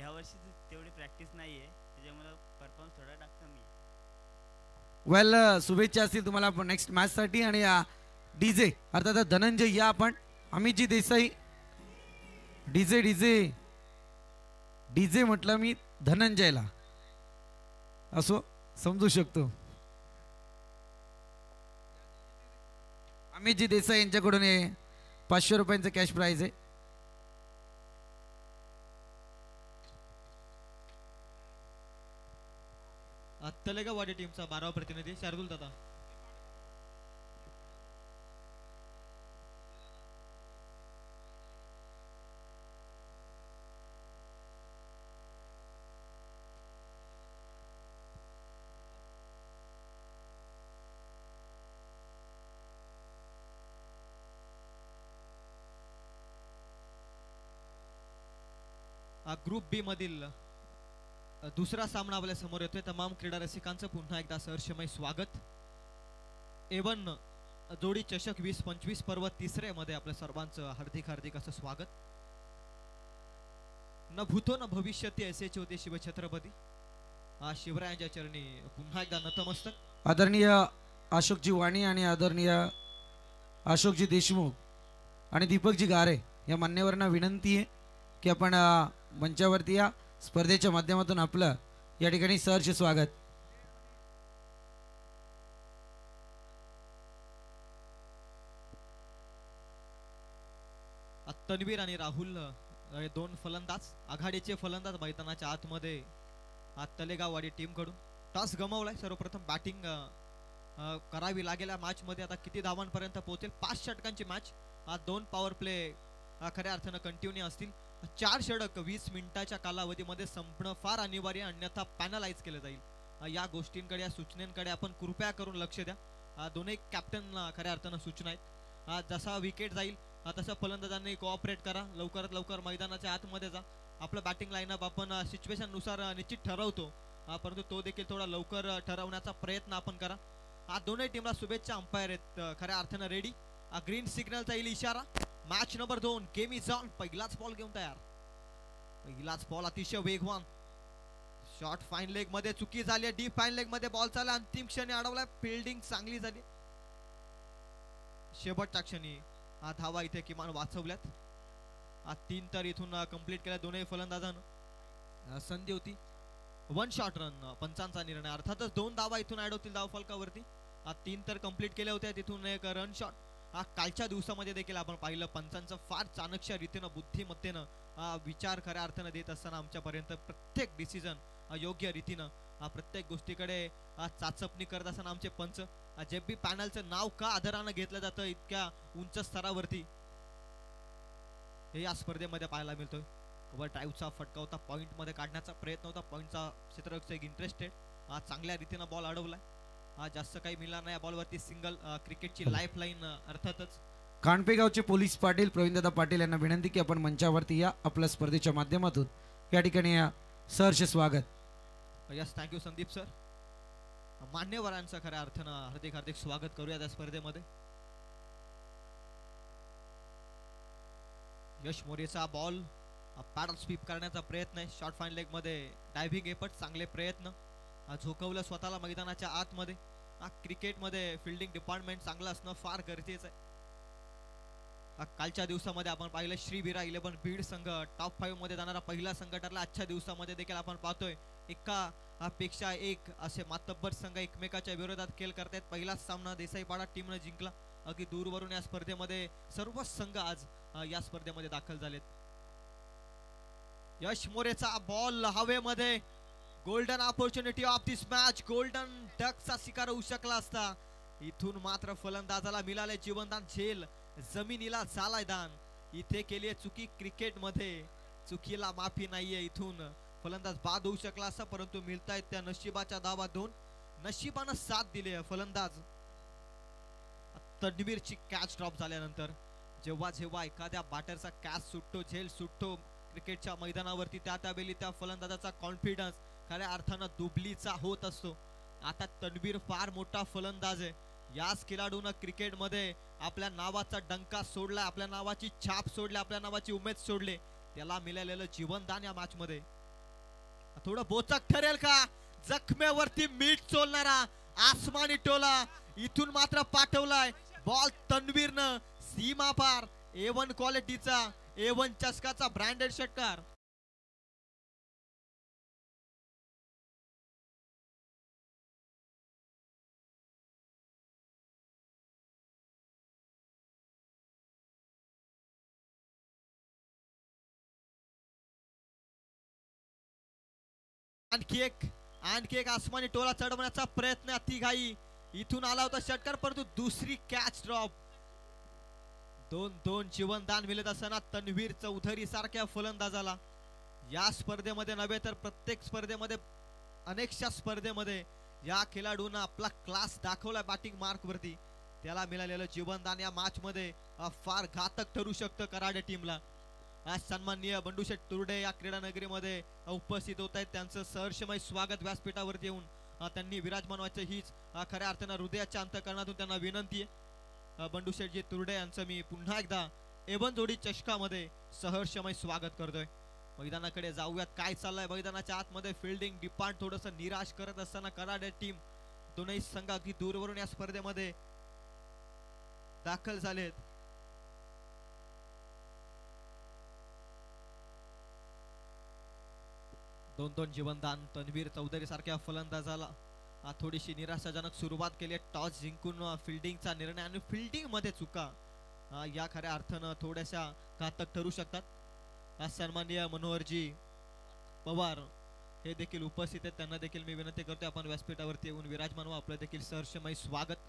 ह्या वर्षी तेवढी प्रॅक्टिस नाहीये त्याच्यामुळे परफॉर्मन्स थोडा कमी आहे. वेल शुभेच्छा असतील तुम्हाला नेक्स्ट मॅचसाठी. आणि डीजे अर्थात धनंजय या आपण अमितजी देसाई डीजे डीजे डीजे म्हटलं मी धनंजयला असो समजू शकतो. अमितजी देसाई यांच्याकडून 500 रुपयांचं कॅश प्राइज आहे. तलेगाव वाडी टीमचा 12वा प्रतिनिधी शार्दुल दादा. ग्रुप बी मधील दुसरा सामना आपल्या समोर येतोय. तमाम क्रीडा रसिकांचं पुन्हा एकदा सहर्षमय स्वागत. एवन जोडी चषक 20-25 पर्व तिसरे मध्ये आपल्या सर्वांचं हार्दिक हार्दिक असं स्वागत. न भूतो न भविष्यती असेच होते शिवछत्रपती. शिवरायांच्या चरणी पुन्हा एकदा नतमस्तक. आदरणीय अशोकजी वाणी आणि आदरणीय अशोकजी देशमुख आणि दीपकजी गारे या मान्यवरांना विनंती आहे की आपण मंचावरती या स्पर्धेच्या माध्यमातून आपलं या ठिकाणी सहर्ष स्वागत. तन्वीर आणि राहुल दोन फलंदाज आघाडीचे फलंदाज मैदानाच्या आतमध्ये तलेगाववाडी टीम कडून टॉस गमावलाय. सर्वप्रथम बॅटिंग करावी लागेल मॅच मध्ये. आता किती धावांपर्यंत पोहोचेल? 5 षटकांची मॅच. 2 पॉवर प्ले खऱ्या अर्थानं कंटिन्यू असतील. 4 षटक 20 मिनिटाच्या कालावधीमध्ये संपणं फार अनिवार्य, अन्यथा पॅनलाइज केलं जाईल. या गोष्टींकडे या सूचनेकडे आपण कृपया करून लक्ष द्या. दोन्ही कॅप्टन खऱ्या अर्थानं सूचना आहेत. जसा विकेट जाईल तसं फलंदाजांनी कोऑपरेट करा. लवकरात लवकर मैदानाच्या आतमध्ये जा. आपलं बॅटिंग लाईनअप आपण सिच्युएशन नुसार निश्चित ठरवतो, परंतु तो देखील थोडा लवकर ठरवण्याचा प्रयत्न आपण करा. दोन्ही टीमला शुभेच्छा. अंपायर आहेत खऱ्या अर्थानं रेडी. ग्रीन सिग्नलचा येईल इशारा. Match number 2 game is on. पहिलाच बॉल घेऊन तयार. पहिलाच बॉल अतिशय वेगवान. शॉर्ट फाईन लेग मध्ये चुकी झाली. डीप फाईन लेग मध्ये बॉल चालला. अंतिम क्षणी अडवलाय. फिल्डिंग चांगली झाली. शेवटच्या क्षणी धावा इथे किमान वाचवल्यात. 3 तर इथून कंप्लीट केल्या दोन्ही फलंदाजांना. संधी होती 1 शॉट रन. पंचांचा निर्णय. अर्थातच 2 धावा इथून ऍड होतील धावफलकावरती. 3 तर कंप्लीट केल्या होत्या. तिथून एक रन शॉट. कालच्या दिवसामध्ये देखील आपण पाहिलं पंचांचं फार चाणक्य रीतीनं बुद्धिमत्तेनं विचार खऱ्या अर्थानं देत असताना आमच्यापर्यंत प्रत्येक डिसिजन योग्य रीतीनं प्रत्येक गोष्टीकडे चाचपणी करत असताना आमचे पंच. जे बी पॅनलचं नाव का आदरानं घेतलं जातं इतक्या उंच स्तरावरती हे या स्पर्धेमध्ये पाहायला मिळतोय. वर ड्राईव्हचा फटका होता. पॉईंट मध्ये काढण्याचा प्रयत्न होता. पॉईंटचा क्षेत्ररक्षक एक इंटरेस्टेड. चांगल्या रीतीनं बॉल अडवलाय. जास्त काही मिळालं नाही. बॉलवरती सिंगल. क्रिकेटची लाईफ लाईन अर्थातच. कानपेगावचे पोलीस पाटील प्रवीणदादा पाटील यांना विनंती की आपण मंचावरती या. आपल्या स्पर्धेच्या माध्यमातून या ठिकाणी सहर्ष स्वागत. Yes thank you Sandeep sir. मान्यवरांचं खऱ्या अर्थानं हार्दिक हार्दिक स्वागत करूया त्या स्पर्धेमध्ये. यश मोरेचा बॉल पॅडल स्वीप करण्याचा प्रयत्न आहे. शॉर्ट फाईन लेग मध्ये डायव्हिंग एफर्ट. चांगले प्रयत्न. झोकवलं स्वतःला मैदानाच्या आतमध्ये. क्रिकेटमध्ये फिल्डिंग डिपार्टमेंट चांगलं असणं फार गरजेचं आहे. कालच्या दिवसामध्ये आपण पाहिलं श्रीवीरा 11 बीड संघ टॉप 5 मध्ये जाणारा पहिला संघ ठरला. आजच्या दिवसामध्ये देखील आपण पाहतोय एका पेक्षा एक असे मातब्बर संघ एकमेकाच्या विरोधात खेळ करतायत. पहिलाच सामना देसाईपाडा टीमनं जिंकला. अगदी दूरवरून या स्पर्धेमध्ये सर्व संघ आज या स्पर्धेमध्ये दाखल झालेत. यश मोरेचा बॉल हवेमध्ये. Golden opportunity of this match. Golden डकचा शिकार होऊ शकला असता. इथून मात्र फलंदाजाला मिळाले जीवनदान. झेल जमिनीला झालाय दान. इथे केली चुकी. क्रिकेटमध्ये चुकीला माफी नाहीये. इथून फलंदाज बाद होऊ शकला असता, परंतु मिळतायत त्या नशिबाच्या धावा 2. नशिबानं साथ दिली फलंदाज. तन्वीरची कॅच ड्रॉप झाल्यानंतर जेव्हा जेव्हा एखाद्या बॅटरचा कॅच सुटतो, झेल सुटतो क्रिकेटच्या मैदानावरती, त्यावेळी त्या फलंदाजाचा कॉन्फिडन्स खऱ्या अर्थानं दुबलीचा होत असतो. आता तन्वीर फार मोठा फलंदाज आहे. याच खेळाडूनं क्रिकेटमध्ये आपल्या नावाचा डंका सोडला, आपल्या नावाची छाप सोडली, आपल्या नावाची उमेद सोडली. त्याला मिळालेलं जीवनदान या मॅच मध्ये थोडं बोचक ठरेल का? जखमेवरती मीठ चोलणारा आसमानी टोला इथून मात्र पाठवलाय बॉल तन्वीरनं सीमा पार. A1 क्वालिटीचा A1 चषकाचा ब्रँडेड षटकार. आणखी एक आसमानी टोला चढवण्याचा प्रयत्न अतिघाई. इथून आला होता षटकार परंतु दुसरी कॅच ड्रॉप. 2-2 जीवनदान मिळत असताना तन्वीर चौधरी सारख्या फलंदाजाला या स्पर्धेमध्ये नव्हे तर प्रत्येक स्पर्धेमध्ये अनेकशा स्पर्धेमध्ये या खेळाडूंना आपला क्लास दाखवला बॅटिंग मार्क वरती. त्याला मिळालेलं जीवनदान या मॅच मध्ये फार घातक ठरू शकतं कराडे टीमला. आज सन्माननीय बंडूशेठ तुर्डे या क्रीडा नगरीमध्ये उपस्थित होत आहेत. त्यांचं सहर्षमय स्वागत व्यासपीठावरती येऊन त्यांनी विराजमान व्हायचं हीच खऱ्या अर्थानं हृदयाच्या अंतःकरणातून त्यांना विनंती आहे. बंडूशेठजी तुर्डे यांचं मी पुन्हा एकदा A1 जोडी चषकामध्ये सहर्षमय स्वागत करतोय. मैदानाकडे जाऊयात. काय चाललंय मैदानाच्या आतमध्ये? फिल्डिंग डिपार्ट थोडंसं निराश करत असताना कराडे टीम दोनही संघ अगदी दूरवरून या स्पर्धेमध्ये दाखल झालेत. दोन जीवनदान तन्वीर चौधरी सारख्या फलंदाजाला थोडीशी निराशाजनक सुरुवात केली. टॉस जिंकून फिल्डिंगचा निर्णय आणि फिल्डिंग मध्ये चुका या खऱ्या अर्थानं थोड्याशा घातक ठरू शकतात. सन्माननीय मनोहरजी पवार हे देखील उपस्थित आहेत. त्यांना देखील मी विनंती करतो आपण व्यासपीठावरती येऊन विराजमान व्हा. आपलं देखील सहर्षमय स्वागत.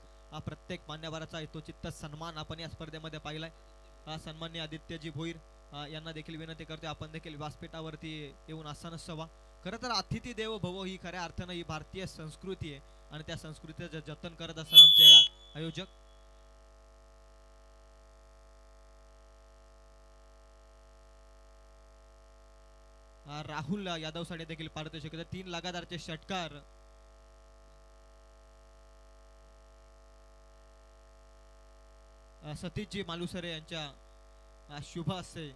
प्रत्येक मान्यवराचा यथोचित सन्मान आपण या स्पर्धेमध्ये पाहिलाय. सन्माननीय आदित्यजी भोईर यांना देखील विनंती करतो आपण देखील व्यासपीठावरती येऊन आसन सवा. खरं तर अतिथी देवो भव ही खऱ्या अर्थानं ही भारतीय संस्कृती आहे आणि त्या संस्कृतीचं जतन करत असताना आमचे आयोजक राहुल यादव साठी देखील पारितोषिक 3 लगातारचे षटकार. सतीशजी मालुसरे यांच्या शुभ हस्ते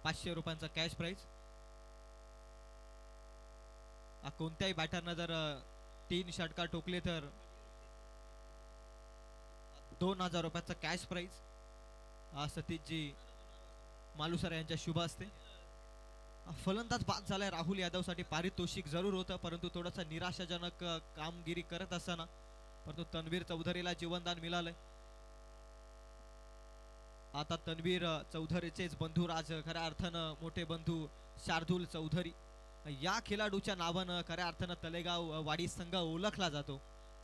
500 रुपयांचा कॅश प्राइज. कोणत्याही बॅटरनं जर 3 षटकार ठोकले तर 2000 रुपयाचा कॅश प्राइज सतीशजी मालुसरे यांच्या शुभ हस्ते. फलंदाज बाद झालाय राहुल यादव साठी पारितोषिक जरूर होतं परंतु थोडासा निराशाजनक कामगिरी करत असताना परंतु तन्वीर चौधरीला जीवनदान मिळालंय. आता तन्वीर चौधरीचेच बंधू राज खऱ्या अर्थानं मोठे बंधू शार्दूल चौधरी या खेळाडूच्या नावानं खऱ्या अर्थानं तलेगाव वाडी संघ ओळखला जातो.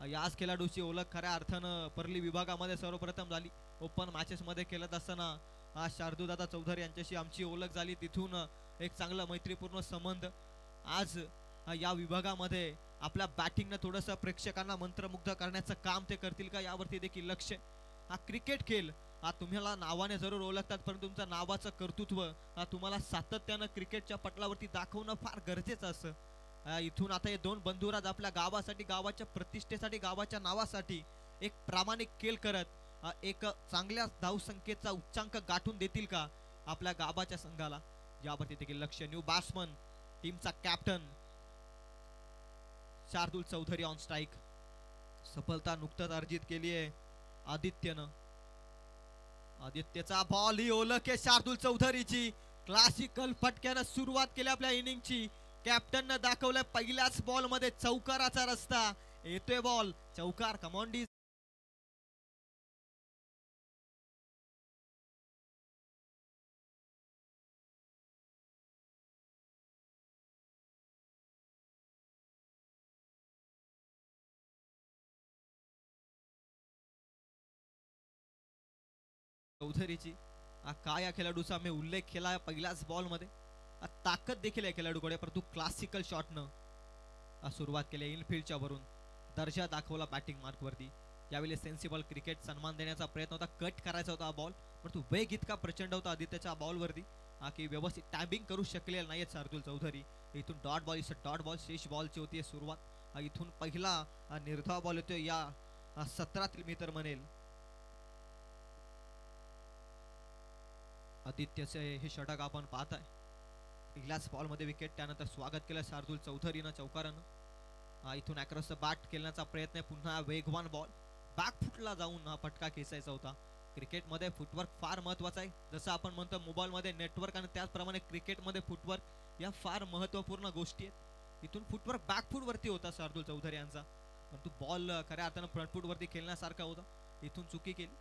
याच खेळाडूची ओळख खऱ्या अर्थानं परली विभागामध्ये सर्वप्रथम झाली. ओपन मॅचेस मध्ये खेळत असताना शार्दूल दादा चौधरी यांच्याशी आमची ओळख झाली. तिथून एक चांगला मैत्रीपूर्ण संबंध. आज या विभागामध्ये आपल्या बॅटिंगनं थोडंसं प्रेक्षकांना मंत्रमुग्ध करण्याचं काम ते करतील का यावरती देखील लक्ष. हा क्रिकेट खेळ तुम्हाला नावाने जरूर ओळखतात परंतु तुमचं नावाचं कर्तृत्व तुम्हाला सातत्यानं क्रिकेटच्या पटलावरती दाखवणं फार गरजेचं असतं. इथून आता हे 2 बंधुराज आपल्या गावासाठी गावाच्या प्रतिष्ठेसाठी गावाच्या नावासाठी एक प्रामाणिक खेळ करत एक चांगल्या धावसंख्येचा उच्चांक गाठून देतील का आपल्या गावाच्या संघाला यावरती देखील लक्ष. न्यू बॅट्समन टीमचा captain Shardul Chaudhari on strike. सफलता नुकताच अर्जित केली आहे आदित्यनं. आदित्यचा बॉल ही ओळख आहे शार्दूल चौधरीची. क्लासिकल फटक्यानं सुरुवात केली आपल्या इनिंगची. कॅप्टननं दाखवलं पहिल्याच बॉल मध्ये चौकाराचा रस्ता. येतोय बॉल चौकार. कमॉन्डी चौधरीची काय या खेळाडूचा आम्ही उल्लेख केला पहिल्याच बॉल मध्ये. ताकद देखील आहे खेळाडूकडे परंतु क्लासिकल शॉटनं सुरुवात केली. इनफिल्डच्या वरून दर्जा दाखवला बॅटिंग मार्क वरती. यावेळी सेन्सिबल क्रिकेट सन्मान देण्याचा प्रयत्न होता. कट करायचा होता बॉल परंतु वेग इतका प्रचंड होता आदित्यच्या बॉल वरती की व्यवस्थित टायमिंग करू शकले नाहीत शार्दूल चौधरी. इथून डॉट बॉल शेष बॉलची होती सुरुवात. इथून पहिला निर्धाव बॉल येतोय या सत्रातील मी तर म्हणेल. आदित्यचे हे षटक आपण पाहताय. पहिल्याच बॉल मध्ये विकेट. त्यानंतर स्वागत केलं शार्दुल चौधरीनं चौकारानं. इथून अक्रॉस द बॅट खेळण्याचा प्रयत्न आहे. पुन्हा वेगवान बॉल बॅकफुटला जाऊन हा फटका खेचायचा होता. क्रिकेटमध्ये फुटवर्क फार महत्वाचा आहे. जसं आपण म्हणतो मोबाईलमध्ये नेटवर्क आणि त्याचप्रमाणे क्रिकेटमध्ये फुटवर्क या फार महत्वपूर्ण गोष्टी आहेत. इथून फुटवर्क बॅकफुट वरती होता शार्दुल चौधरी यांचा, परंतु बॉल खऱ्या अर्थानं फ्रंटफुट वरती खेळण्यासारखा होता. इथून चुकी केली.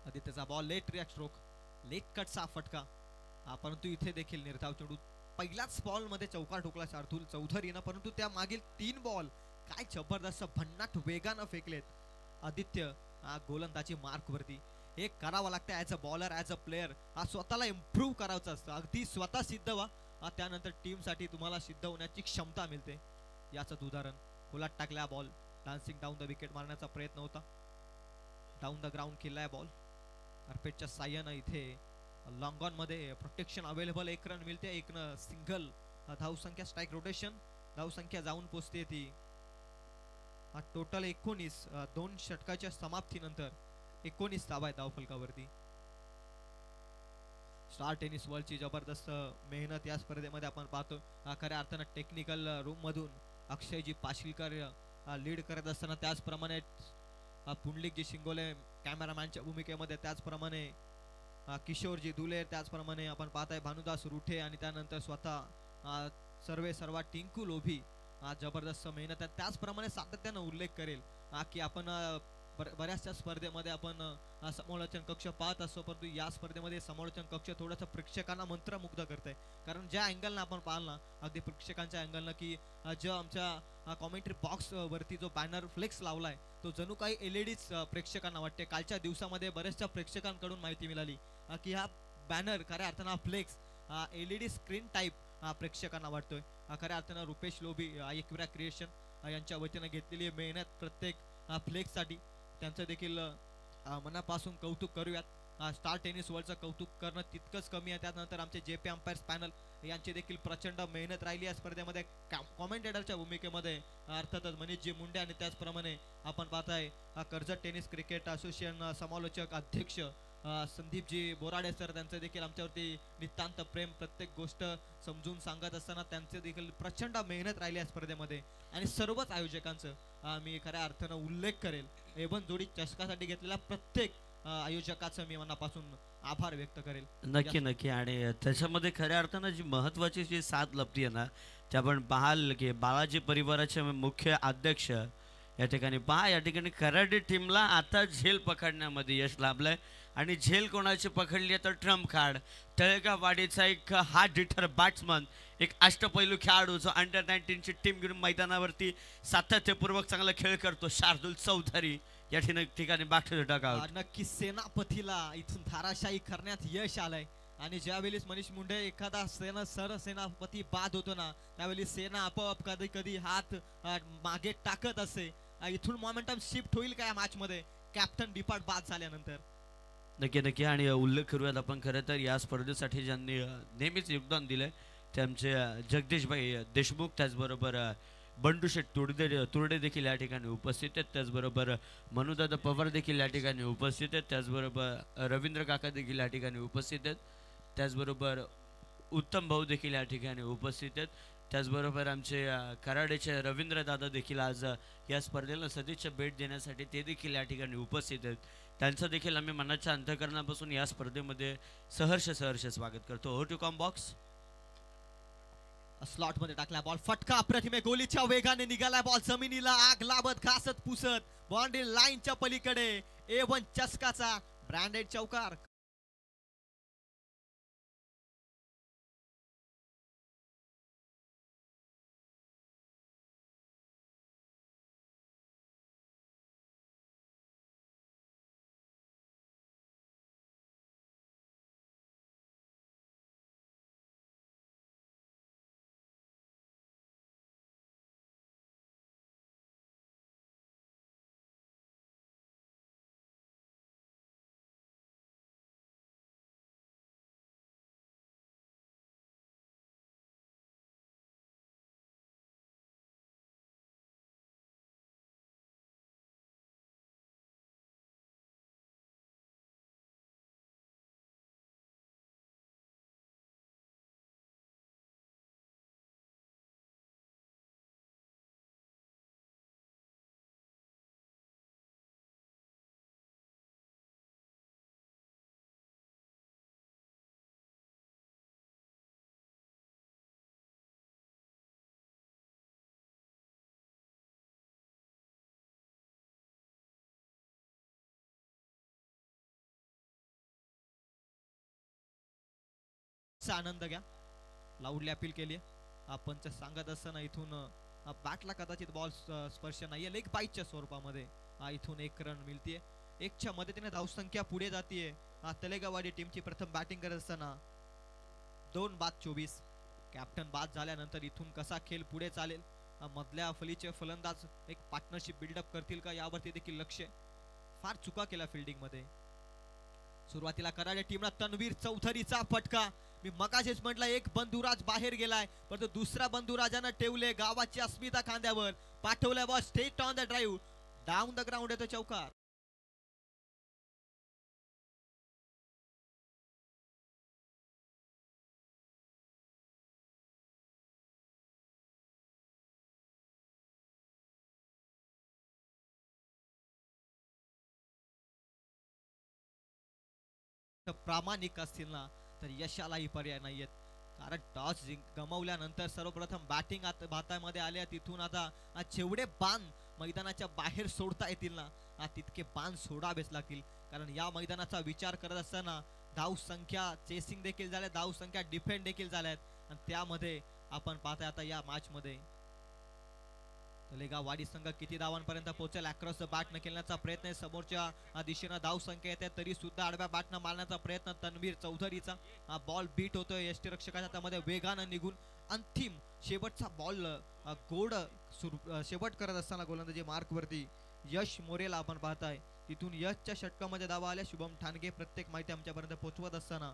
आदित्यचा ball late react stroke, late कटचा फटका. परंतु इथे देखील निर्धाव चेंडू. पहिल्याच बॉल मध्ये चौकार ठोकला शार्दुल चौधरीनं, परंतु त्या मागील 3 बॉल काय जबरदस्त भन्नाट वेगानं फेकलेत आदित्य गोलंदाजी मार्क वरती. हे करावं लागतं as a bowler, as a player. स्वतःला इम्प्रूव्ह करायचं असतं. अगदी स्वतः सिद्ध व्हा, त्यानंतर टीम साठी तुम्हाला सिद्ध होण्याची क्षमता मिळते. याच उदाहरण. खोलात टाकला ball, dancing down the wicket मारण्याचा प्रयत्न होता. डाऊन द ग्राउंड केलाय बॉल. कार्पेटच्या साह्यानं इथे लॉंग ऑन मध्ये प्रोटेक्शन अवेलेबल. 1 रन मिळते, 1 सिंगल. धावसंख्या स्ट्राईक रोटेशन धावसंख्या जाऊन पोहोचते ती टोटल 19. 2 षटकाच्या समाप्तीनंतर 19 धावा आहेत धावफलकावरती. स्टार टेनिस वर्ल्डची जबरदस्त मेहनत या स्पर्धेमध्ये आपण पाहतो. खऱ्या अर्थानं टेक्निकल रूम मधून अक्षयजी पाशीलकर लीड करत असताना, त्याचप्रमाणे पुंडलिकजी शिंगोले कॅमेरामॅनच्या भूमिकेमध्ये, त्याचप्रमाणे किशोरजी दुले, त्याचप्रमाणे आपण पाहताय भानुदास रुठे आणि त्यानंतर स्वतः सर्वा टिंकू लोभी. जबरदस्त मेहनत आहे. त्याचप्रमाणे सातत्यानं उल्लेख करेल की आपण बऱ्याचशा स्पर्धेमध्ये आपण समालोचन कक्ष पाहत असतो, परंतु या स्पर्धेमध्ये समालोचन कक्ष थोडंसं प्रेक्षकांना मंत्रमुग्ध करतंय. कारण ज्या अँगलनं आपण पाहिलं अगदी प्रेक्षकांच्या अँगलनं, की जो आमच्या कॉमेंट्री बॉक्स वरती जो बॅनर फ्लेक्स लावलाय तो जणू काही एलईडीच प्रेक्षकांना वाटते. कालच्या दिवसामध्ये बऱ्याचशा प्रेक्षकांकडून माहिती मिळाली की हा बॅनर खऱ्या अर्थानं फ्लेक्स एलईडी स्क्रीन टाईप प्रेक्षकांना वाटतोय. खऱ्या अर्थानं रुपेश लोभी एकविरा क्रिएशन यांच्या वतीनं घेतलेली मेहनत प्रत्येक फ्लेक्ससाठी, त्यांचं देखील मनापासून कौतुक करूयात. स्टार टेनिस वर्ल्डचं कौतुक करणं तितकंच कमी आहे. त्यानंतर आमचे जेपी अंपायर्स पॅनल यांची देखील प्रचंड मेहनत राहिली या स्पर्धेमध्ये. कॉमेंटेटरच्या भूमिकेमध्ये अर्थातच मनीषजी मुंडे आणि त्याचप्रमाणे आपण पाहताय कर्जत टेनिस क्रिकेट असोसिएशन समालोचक अध्यक्ष संदीपजी बोराडे सर, त्यांचं देखील आमच्यावरती नितांत प्रेम. प्रत्येक गोष्ट समजून सांगत असताना त्यांचे देखील प्रचंड मेहनत राहिली या स्पर्धेमध्ये. आणि सर्वच आयोजकांचं मी खऱ्या अर्थानं उल्लेख करेल. एवन जोडी चषकासाठी घेतलेल्या प्रत्येक आयोजकाचं मी मनापासून आभार व्यक्त करेल. नक्की. आणि त्याच्यामध्ये खऱ्या अर्थानं जी महत्वाची जी साथ लपती आहे ना, ते आपण पाहाल की बालाजी परिवाराचे मुख्य अध्यक्ष या ठिकाणी पहा. या ठिकाणी कराडे टीमला आता झेल पकडण्यामध्ये यश लाभलंय. आणि झेल कोणाची पकडली आहे तर ट्रम्प कार्ड तळेगाववाडीचा एक हार्ड हिटर बॅट्समन, एक अष्टपैलू खेळाडू जो अंडर 19 ची टीम घेऊन मैदानावरती सातत्यपूर्वक चांगला खेळ करतो, शार्दुल चौधरी या ठिकाणी बाटली टाकावं. नक्की सेनापतीला इथून धाराशाही करण्यात यश आलंय. आणि ज्यावेळी मनीष मुंडे एखादा सरसेनापती बाद होतो ना, त्यावेळी सेना आपोआप कधी कधी हात मागे टाकत असते. इथून मोमेंटम शिफ्ट होईल का या मॅच मध्ये कॅप्टन डिपार्ट बाद झाल्यानंतर? नक्की. आणि उल्लेख करूयात आपण खरं तर या स्पर्धेसाठी ज्यांनी नेहमीच योगदान दिलंय ते आमचे जगदीशभाई देशमुख, त्याचबरोबर बंडू शेठ तुर्डे देखील या ठिकाणी उपस्थित आहेत. त्याचबरोबर मनुदादा पवार देखील या ठिकाणी उपस्थित आहेत. त्याचबरोबर रवींद्र काका देखील या ठिकाणी उपस्थित आहेत. त्याचबरोबर उत्तम भाऊ देखील या ठिकाणी उपस्थित आहेत. त्याचबरोबर आमचे कराडेचे रवींद्र दादा देखील आज या स्पर्धेला सदिच्छा भेट देण्यासाठी ते देखील या ठिकाणी उपस्थित आहेत. त्यांचं देखील आम्ही मनाच्या अंतःकरणापासून या स्पर्धेमध्ये सहर्ष स्वागत करतो. हो टू कॉम बॉक्स. स्लॉट मध्ये टाकला बॉल, फटका अप्रतिम, गोलीच्या वेगाने निघाला बॉल, जमिनीला आग लावत घासत पुसत बाउंड्री लाईनच्या पलीकडे. A1 चषकाचा ब्रँडेड चौकार. कॅचचा आनंद घ्या. लाऊडली अपील केली पंच सांगत असताना इथून बॅटला कदाचित बॉल स्पर्श नाहीये, लेग बाईटच्या स्वरूपामध्ये इथून 1 रन मिळतीये. 1च्या मदतीने धावसंख्या पुढे जातीये. तलेगाववाडी टीमची प्रथम बॅटिंग करत असताना 2 बाद 24. कॅप्टन बाद झाल्यानंतर इथून कसा खेळ पुढे चालेल, मधल्या फलीचे फलंदाज एक पार्टनरशिप बिल्डअप करतील का यावरती देखील लक्ष. फार चुका केल्या फिल्डिंग मध्ये. सुरुवातीला कराडे टीमला तन्वीर चौधरीचा फटका. मी मगाशीच म्हटलं एक बंधुराज बाहेर गेलाय, परंतु दुसरा बंधुराजानं ठेवले गावाची अस्मिता खांद्यावर. पाठवलंय ball straight on the drive, down the ground येतो चौकार. प्रामाणिक असतील ना तर यशालाही पर्याय नाहीयेत. कारण टॉस गमावल्यानंतर सर्वप्रथम बॅटिंग हातामध्ये आल्या. तिथून आता जेवढे बाण मैदानाच्या बाहेर सोडता येतील ना तितके बाण सोडावेच लागतील. कारण या मैदानाचा विचार करत असताना धाव संख्या चेसिंग देखील झाल्या, धाव संख्या डिफेंड देखील झाल्यात. आणि त्यामध्ये आपण पाहताय आता या मॅच मध्ये तलेगाव वाडी संघ किती धावांपर्यंत पोहोचेल. अक्रॉस द बॅट न खेळण्याचा प्रयत्न, समोरच्या दिशेनं धाव संख्या येते तरी सुद्धा आडव्या बॅटनं मारण्याचा प्रयत्न तन्वीर चौधरीचा. बॉल बीट होतोय यष्टीरक्षकाच्या हातामध्ये वेगानं निघून. अंतिम शेवटचा बॉल गोड शेवट करत असताना गोलंदाजी मार्क वरती यश मोरेला आपण पाहताय. तिथून यशच्या षटकामध्ये धावा आल्या. शुभम ठाणगे प्रत्येक माहिती आमच्यापर्यंत पोहोचवत असताना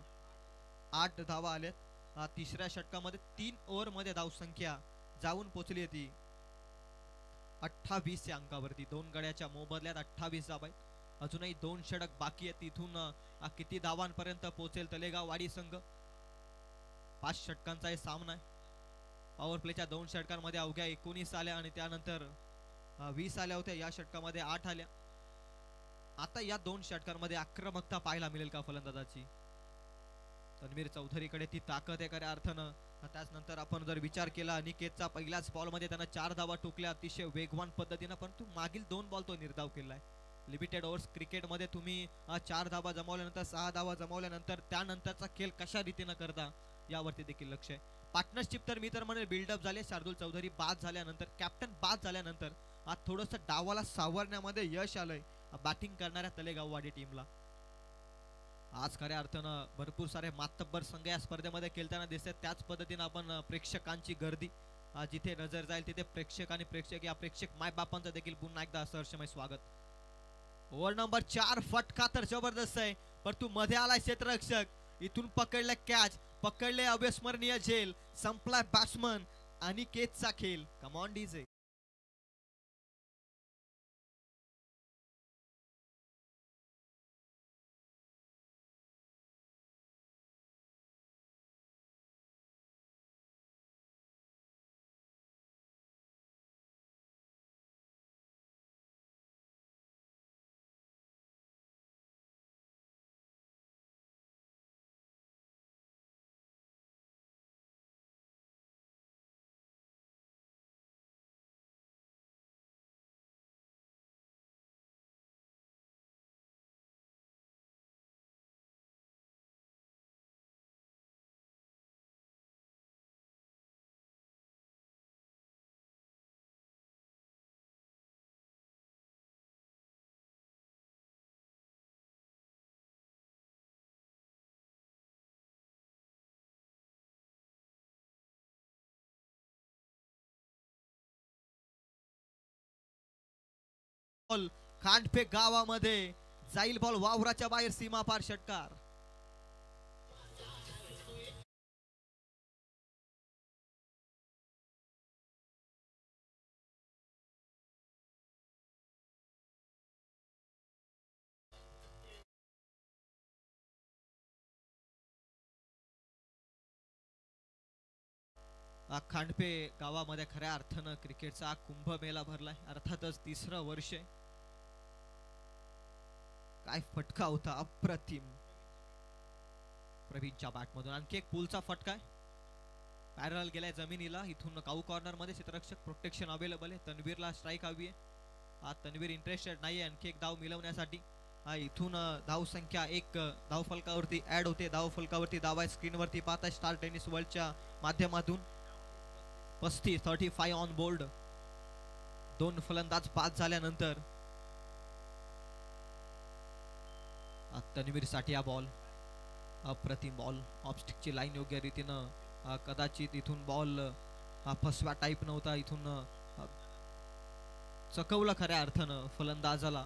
8 धावा आल्यात. तिसऱ्या षटकामध्ये 3 ओव्हर मध्ये धाव संख्या जाऊन पोहोचली ती 28 या अंकावरती. 2 गड्याच्या मोबदल्यात 28 धावा आहेत. अजूनही 2 षटक बाकी आहेत. तिथून किती धावांपर्यंत पोहोचेल तलेगाव वाडी संघ. 5 षटकांचा हे सामना आहे. पॉवर प्लेच्या 2 षटकांमध्ये अवघ्या 19 आल्या आणि त्यानंतर 20 आल्या होत्या. या षटकामध्ये 8 आल्या. आता या 2 षटकांमध्ये आक्रमकता पाहायला मिळेल का फलंदाजाची. तन्वीर चौधरीकडे ती ताकद आहे खऱ्या अर्थानं. त्याचनंतर आपण जर विचार केला अनिकेतचा पहिल्याच बॉल मध्ये त्यानं 4 धावा ठोकल्या अतिशय वेगवान पद्धतीनं, परंतु मागील 2 बॉल तो निर्धाव केलाय. लिमिटेड ओव्हर्स क्रिकेटमध्ये तुम्ही 4 धावा जमावल्यानंतर 6 धावा जमावल्यानंतर त्यानंतरचा खेळ कशा रीतीनं करता यावरती देखील लक्ष आहे. पार्टनरशिप तर मी तर म्हणेल बिल्डअप झाले. शार्दुल चौधरी बाद झाल्यानंतर, कॅप्टन बाद झाल्यानंतर आज थोडंसं डावाला सावरण्यामध्ये यश आलंय बॅटिंग करणाऱ्या तलेगाववाडी टीमला. आज खऱ्या अर्थानं भरपूर सारे मातब्बर संघ या स्पर्धेमध्ये खेळताना दिसतात. त्याच पद्धतीनं आपण प्रेक्षकांची गर्दी जिथे नजर जाईल तिथे प्रेक्षक या प्रेक्षक मायबापांचं देखील पुन्हा एकदा सहर्षमय स्वागत. ओव्हर नंबर 4 फटका तर जबरदस्त आहे, परंतु मध्ये आलाय क्षेत्ररक्षक. इथून पकडलं कॅच, पकडले अविस्मरणीय झेल. संपलाय बॅट्समन अनिकेतचा खेळ. कम ऑन डीजे. बॉल खांडपे गावामध्ये जाईल. बॉल वावराच्या बाहेर सीमापार षटकार. खांडपे गावामध्ये खऱ्या अर्थानं क्रिकेटचा कुंभमेळा भरलाय. अर्थातच 3रं वर्ष. काय फटका होता अप्रतिम प्रवीणच्या बॅटमधून. आणखी एक पुलचा फटका पॅरल गेलाय जमिनीला. इथून काऊ कॉर्नर मध्ये क्षेत्ररक्षक प्रोटेक्शन अवेलेबल आहे. तन्वीरला स्ट्राईक हवी आहे. तन्वीर इंटरेस्टेड नाहीये आणखी एक धाव मिळवण्यासाठी. इथून धावसंख्या एक धावफलकावरती ऍड होते. धावफलकावरती धावा स्क्रीनवरती पाहता स्टार टेनिस वर्ल्डच्या माध्यमातून 35 ऑन बोर्ड. 2 फलंदाज बाद झाल्यानंतर तन्वीर साठी हा बॉल अप्रतिम बॉल. ऑफस्टिकची लाईन योग्य रीतीनं कदाचित इथून बॉल फसवा टाईप नव्हता. इथून चकवलं खऱ्या अर्थानं फलंदाजाला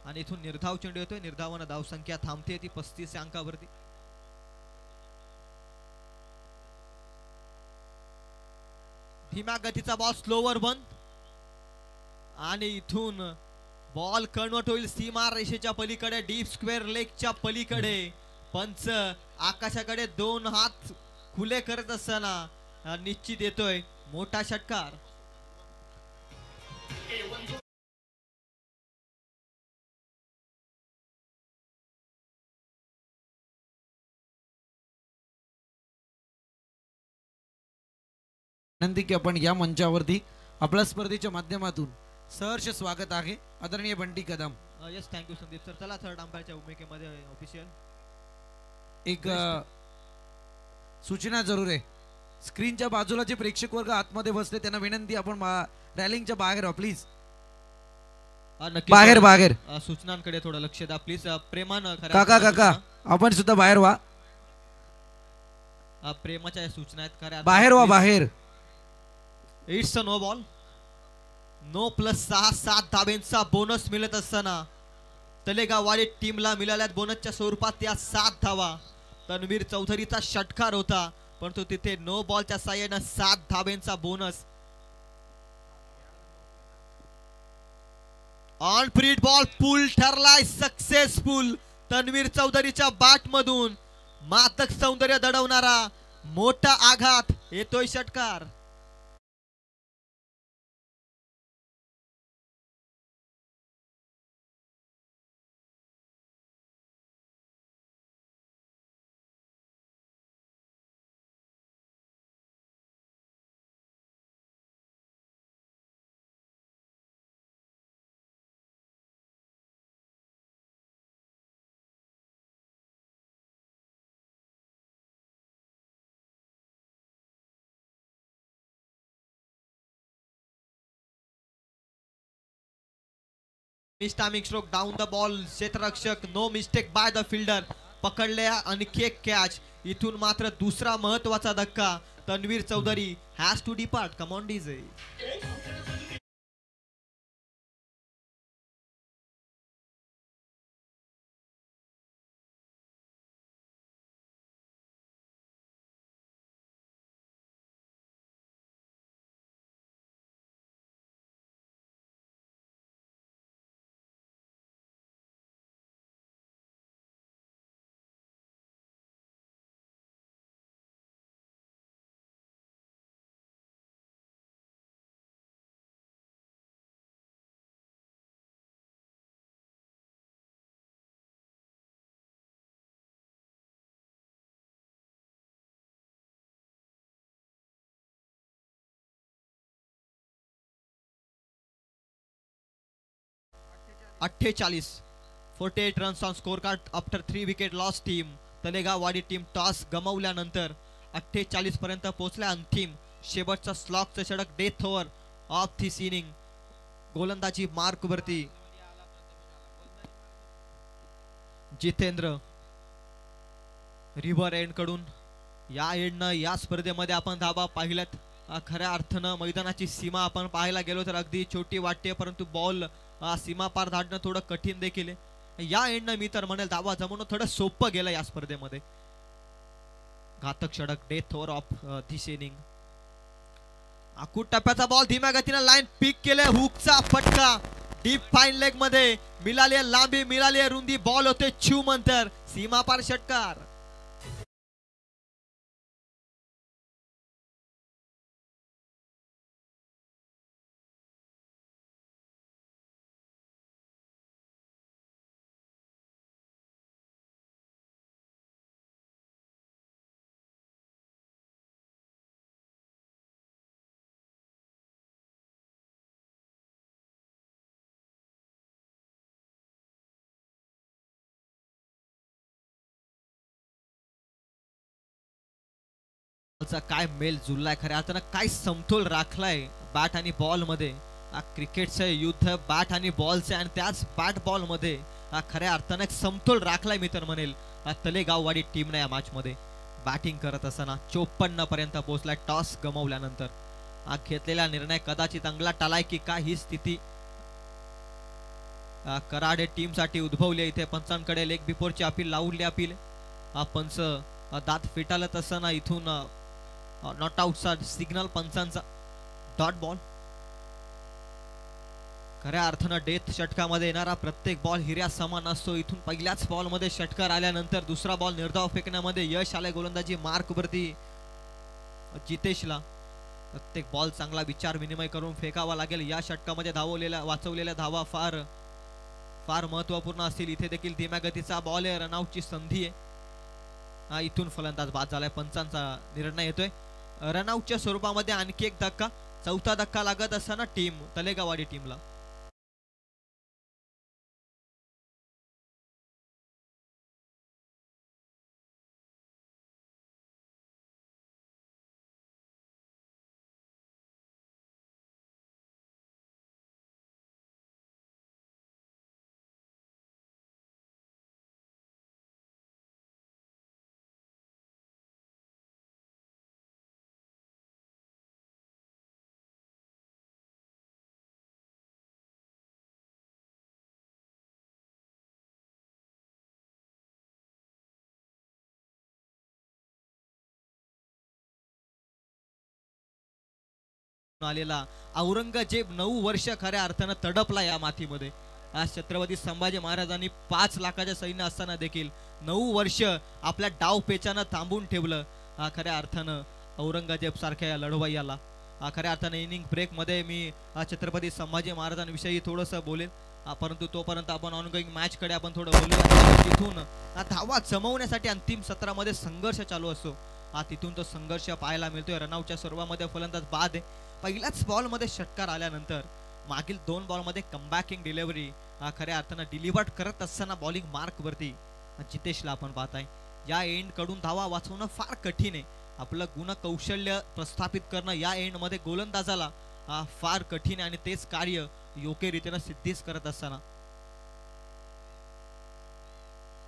आणि इथून निर्धाव चेंडू येतोय. निर्धावानं धावसंख्या थांबते ती 35 अंकावरती. धीम्या गतीचा बॉल स्लोवर बन आणि इथून बॉल कन्वर्ट होईल सीमा रेषेच्या पलीकडे डीप स्क्वेअर लेगच्या पलीकडे. पंच आकाशाकडे 2 हात खुले करत असताना निश्चित येतोय मोठा षटकार. विनंती की आपण या मंचावरती आपल्या स्पर्धेच्या माध्यमातून सहर्ष स्वागत आहे आदरणीय Bunty Kadam. Yes thank you Sandeep sir. चला थर्ड अंपायरच्या भूमिकेमध्ये ऑफिशियल एक सूचना जरूर आहे. स्क्रीनच्या बाजूला जे प्रेक्षक वर्ग आतमध्ये बसले त्यांना विनंती आपण रॅलिंगच्या बाहेर प्लीज. बाहेर बाहेर सूचनांकडे थोडं लक्ष द्या प्लीज. प्रेमानं काका आपण सुद्धा बाहेर व्हा. प्रेमाच्या सूचना आहेत खऱ्या बाहेर व्हा बाहेर. It's a no ball. No plus 6-7 धाब्यांचा बोनस मिळत असताना तलेगाववाडी टीमला मिळाल्यात बोनसच्या स्वरूपात या 7 धावा. तन्वीर चौधरीचा षटकार होता परंतु तिथे नो बॉलच्या साह्यानं 7 धाब्यांचा bonus. On freed ball pull ठरलाय सक्सेसफुल. तन्वीर चौधरीच्या बॅट मधून मातक सौंदर्य दडवणारा मोठा आघात येतोय षटकार. Timing stroke down the ball. क्षेत्ररक्षक no mistake by the fielder. पकडल्या आणखी एक कॅच. इथून मात्र दुसरा महत्वाचा धक्का. Tanvir Chaudhary has to depart. Come on DJ. (48) 48 runs on score card after 3 wicket loss team. Talegaonwadi team toss गमावल्यानंतर 48 पर्यंत पोहोचल्या. अंतिम शेवटचा स्लॉगचं षटक death over of this inning. गोलंदाजी मार्क वरती जितेंद्र रिव्हर एंड कडून. या एंडनं या स्पर्धेमध्ये आपण धाबा पाहिल्यात. खऱ्या अर्थानं मैदानाची सीमा आपण पाहायला गेलो तर अगदी छोटी वाटते परंतु बॉल सीमा पार धाडणं थोडं कठीण देखील आहे. या एंडनं मी तर म्हणेल धावा जमवणं थोडं सोपं गेलं या स्पर्धेमध्ये. घातक षटक death over of this inning. आखूट टप्प्याचा बॉल धीम्या गतीनं लाईन पिक केले. हुकचा फटका डीप फाईन लेग मध्ये. मिळाली लांबी मिळाली रुंदी. बॉल होते छूमंतर. सीमा पार षटकार. काय मेल जुळलाय, खऱ्या अर्थानं काय समतोल राखलाय बॅट आणि बॉल मध्ये. क्रिकेटचं युद्ध बॅट आणि बॉलचे आणि त्याच बॅट बॉल मध्ये खऱ्या अर्थानं समतोल राखलाय मी तर म्हणेल तलेगाववाडी टीमने या मॅच मध्ये. बॅटिंग करत असताना 54 पर्यंत पोहोचलाय टॉस गमावल्यानंतर. घेतलेला निर्णय कदाचित अंगला टालाय की काय ही स्थिती कराडे टीम साठी उद्भवली. इथे पंचांकडे लेग बिफोरची अपील लावली. अपील पंच दात फिटालत असताना इथून नॉट आउटचा सिग्नल पंचांचा. Dot ball. खऱ्या अर्थानं डेथ षटकामध्ये येणारा प्रत्येक बॉल हिऱ्या समान असतो. इथून पहिल्याच बॉल मध्ये षटकार आल्यानंतर दुसरा बॉल निर्धाव फेकण्यामध्ये यश आले गोलंदाजी मार्क वरती जितेशला. प्रत्येक बॉल चांगला विचार विनिमय करून फेकावा लागेल. या षटकामध्ये वाचवलेल्या धावा फार फार महत्वपूर्ण असतील. इथे देखील धीम्या गतीचा बॉल आहे. रनआउटची संधी आहे. इथून फलंदाज बाद झालाय. पंचांचा निर्णय येतोय रनआउटच्या स्वरूपामध्ये. आणखी एक धक्का, चौथा धक्का लागत असताना टीम तलेगाववाडी टीमला. आलेला औरंगजेब 9 वर्ष खऱ्या अर्थानं तडपला या मातीमध्ये. आज छत्रपती संभाजी महाराजांनी 5 लाखाच्या सैन्य असताना देखील 9 वर्ष आपल्या डाव पेचानं थांबून ठेवलं खऱ्या अर्थानं औरंगजेब सारख्या या लढवय्याला. खऱ्या अर्थानं इनिंग ब्रेक मध्ये मी छत्रपती संभाजी महाराजांविषयी थोडंसं बोलेन, परंतु तोपर्यंत आपण ऑनगोईंग मॅच कडे आपण थोडं बोलूया. तिथून धावा जमवण्यासाठी अंतिम सत्रामध्ये संघर्ष चालू असतो. तिथून तो संघर्ष पाहायला मिळतोय. रनआउटच्या स्वरूपामध्ये फलंदाज बाद आहे. पहिल्याच बॉल मध्ये षटकार आल्यानंतर मागील 2 बॉल मध्ये कमबॅकिंग डिलिव्हरी खऱ्या अर्थानं डिलिव्हर्ड करत असताना बॉलिंग मार्क वरती जितेशला आपण पाहताय. या एंड कडून धावा वाचवणं फार कठीण आहे. आपलं गुण कौशल्य प्रस्थापित करणं या एंड मध्ये गोलंदाजाला फार कठीण आहे आणि तेच कार्य योग्य रीतीने सिद्धीच करत असताना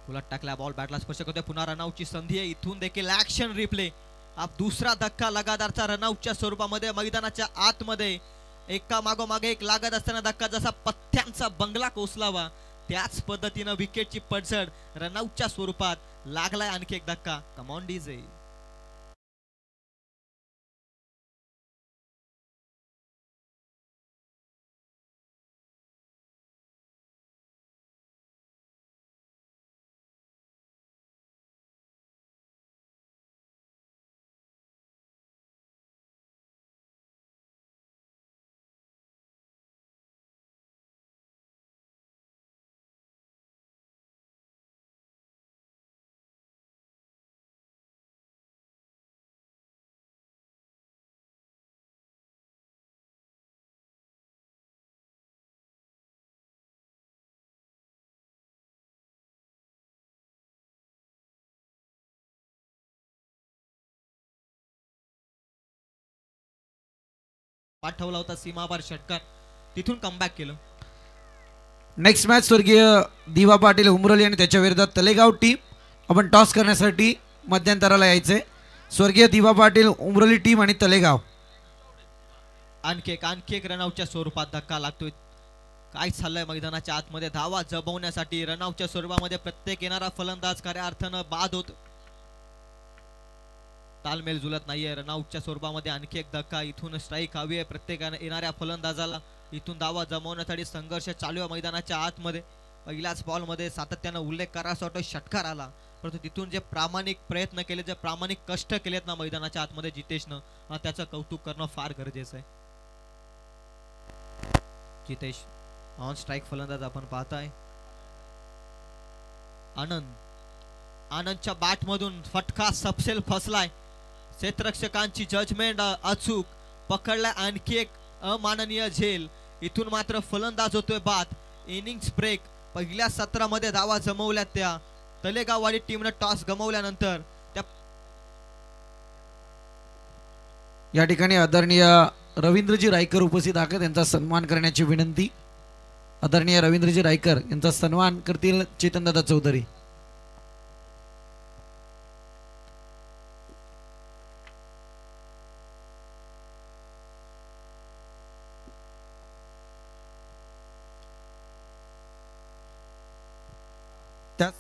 उलट टाकला बॉल बॅटला स्पर्श करतोय. पुन्हा रनआउटची संधी आहे. इथून देखील ऍक्शन रिप्ले. दुसरा धक्का लगातारचा रनआउटच्या स्वरूपामध्ये मैदानाच्या आतमध्ये एका मागोमागे एक लागत असताना धक्का जसा पथ्यांचा बंगला कोसलावा त्याच पद्धतीनं विकेटची पडझड रनआउटच्या स्वरूपात लागलाय. आणखी एक धक्का. कम ऑन डीजे. पाठवला होता सीमापार षटकार. तिथून कमबॅक केलं. नेक्स्ट मॅच स्वर्गीय दिवा पाटील उमरोली आणि त्याच्या विरोधात तलेगाव टीम. आपण टॉस करण्यासाठी मध्यंतराला यायचे. स्वर्गीय दिवा पाटील उमरोली टीम आणि तलेगाव. आणखी एक रनआउटच्या स्वरूपात धक्का लागतोय. काय चाललंय मैदानाच्या आतमध्ये. धावा जमवण्यासाठी रनआउटच्या स्वरूपामध्ये प्रत्येक येणारा फलंदाज खऱ्या अर्थानं बाद होत. तालमेल जुलत नाहीये. रनआउटच्या स्वरूपामध्ये आणखी एक धक्का. इथून स्ट्राईक हवी आहे प्रत्येक येणाऱ्या फलंदाजाला. इथून धावा जमवण्यासाठी संघर्ष चालू आहे मैदानाच्या आतमध्ये. पहिल्याच बॉल मध्ये सातत्यानं उल्लेख करायचा वाटतो षटकार आला, परंतु तिथून जे प्रामाणिक प्रयत्न केले, जे प्रामाणिक कष्ट केलेत ना मैदानाच्या आतमध्ये जितेशनं, त्याचं कौतुक करणं फार गरजेचं आहे. जितेश ऑन स्ट्राईक फलंदाज आपण पाहताय. आनंदच्या बॅट मधून फटका सपसेल फसलाय. क्षेत्ररक्षकांची जजमेंट अचूक पकडलाय. आणखी एक अमाननीय झेल. इथून मात्र फलंदाज होतोय बाद. Innings break. पहिल्या सत्रामध्ये धावा जमवल्या त्या तलेगाववाडी टीमने टॉस गमावल्यानंतर त्या या ठिकाणी आदरणीय रवींद्रजी रायकर उपस्थित आहेत, त्यांचा सन्मान करण्याची विनंती. आदरणीय रवींद्रजी रायकर यांचा सन्मान करतील चेतनदादा चौधरी. त्याच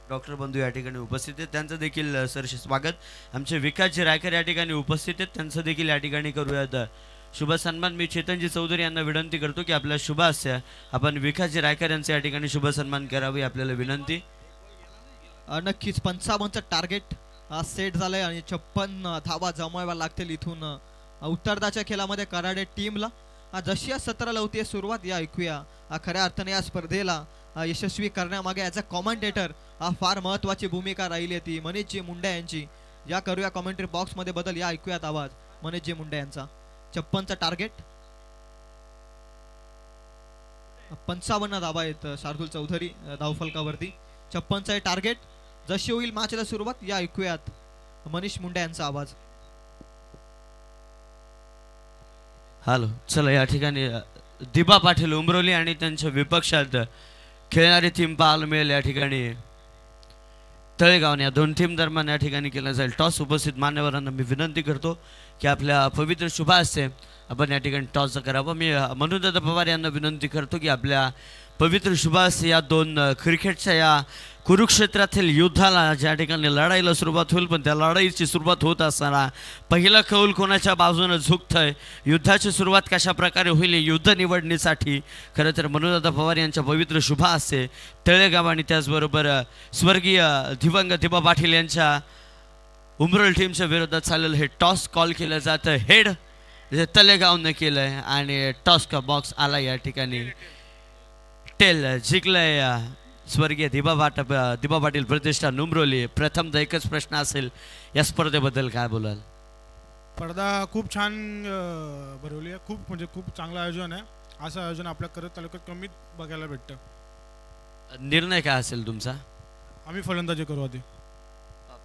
डॉक्टर बंधू या ठिकाणी उपस्थित आहेत, त्यांचं देखील सरसे स्वागत. आमचे विकासजी रायकर या ठिकाणी उपस्थित आहेत, त्यांचं देखील या ठिकाणी करूयात शुभ सन्मान. मी चेतनजी चौधरी यांना विनंती करतो की आपल्या शुभ हस्ते आपण विकासजी रायकर यांचे या ठिकाणी शुभ सन्मान करावे, आपल्याला विनंती. नक्कीच 55चं टार्गेट सेट झालंय आणि 56 धावा जमवाव्या लागतील इथून उत्तरार्धाच्या खेळामध्ये कराडे टीमला. जशी या सत्राला होती सुरुवात, या ऐकूया खऱ्या अर्थाने या स्पर्धेला यशस्वी करण्यामागे ॲज अ कॉमेंटेटर फार महत्त्वाची भूमिका राहिली ती मनीषजी मुंडे यांची. या करूया कॉमेंट्री बॉक्समध्ये बदल, या ऐकूयात आवाज मनीषजी मुंडे यांचा. 56चं टार्गेट, 55 धावा आहेत शार्दुल चौधरी धावफलकावरती. 56चं टार्गेट, जशी होईल मॅचला सुरुवात, या ऐकूयात मनीष मुंडे यांचा आवाज. हॅलो, चला या ठिकाणी दिबा पाटील उमरोली आणि त्यांच्या विपक्षात खेळणारी टीम पाहायला मिळेल. या ठिकाणी तळेगाव या दोन टीम दरम्यान या ठिकाणी केला जाईल टॉस. उपस्थित मान्यवरांना मी विनंती करतो की आपल्या पवित्र शुभ हस्ते आपण या ठिकाणी टॉस करावा. मी मनुदादा पवार यांना विनंती करतो की आपल्या पवित्र शुभ हस्ते या दोन क्रिकेटच्या या कुरुक्षेत्रातील युद्धाला ज्या ठिकाणी लढाईला सुरुवात होईल, पण त्या लढाईची सुरुवात होत असताना पहिला कौल कोणाच्या बाजूने झुकतंय, युद्धाची सुरुवात कशा प्रकारे होईल युद्ध निवडणीसाठी खरं तर मनुदादा पवार यांच्या पवित्र शुभ हस्ते तळेगाव आणि त्याचबरोबर स्वर्गीय दिवंगत दिबा पाटील यांच्या उमरोल टीमच्या विरोधात चाललेलं हे टॉस कॉल केलं जातं. हेड जे तळेगावनं केलं आहे आणि टॉस का बॉक्स आला. या ठिकाणी टेल जिंकलंय स्वर्गीय दिबा पाटील प्रतिष्ठान उमरोली. प्रथमतः एकच प्रश्न असेल, या स्पर्धेबद्दल काय बोलाल? स्पर्धा खूप छान भरवली आहे, खूप चांगलं आयोजन आहे. असं आयोजन आपल्या करत तालुक्यात कमीत बघायला भेटतं. निर्णय काय असेल तुमचा? आम्ही फलंदाजी करू आधी.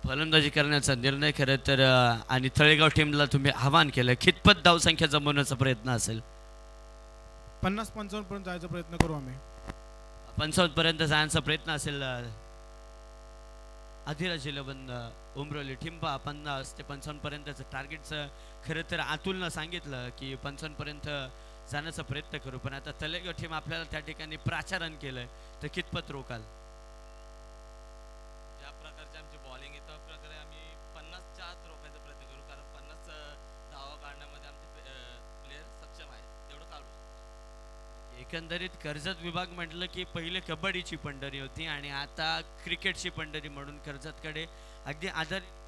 फलंदाजी करण्याचा निर्णय खरं तर आणि तळेगाव टीमला तुम्ही आवाहन केलं, कितपत धावसंख्या जमवण्याचा प्रयत्न असेल? 50-55 पर्यंत जायचा प्रयत्न करू आम्ही. 55 पर्यंत जाण्याचा प्रयत्न असेल. अधिराज 11 उमरोली टीम 50 ते 55 पर्यंतचं टार्गेटचं खरं तर अतुलनं सांगितलं की 55 पर्यंत जाण्याचा प्रयत्न करू, पण आता तळेगाव टीम आपल्याला त्या ठिकाणी प्राचारण केलंय, तर कितपत रोकाल? ज्या प्रकारची आमची बॉलिंग आहे त्या प्रकारे आम्ही 50च्या आत रोखायचा प्रयत्न करू, कारण 50 धावा काढण्यामध्ये आमचे प्लेयर सक्षम आहेत, तेवढं काढू. एकंदरीत कर्जत विभाग म्हटलं की पहिले कबड्डीची पंढरी होती आणि आता क्रिकेटची पंढरी म्हणून कर्जतकडे अगदी आधारित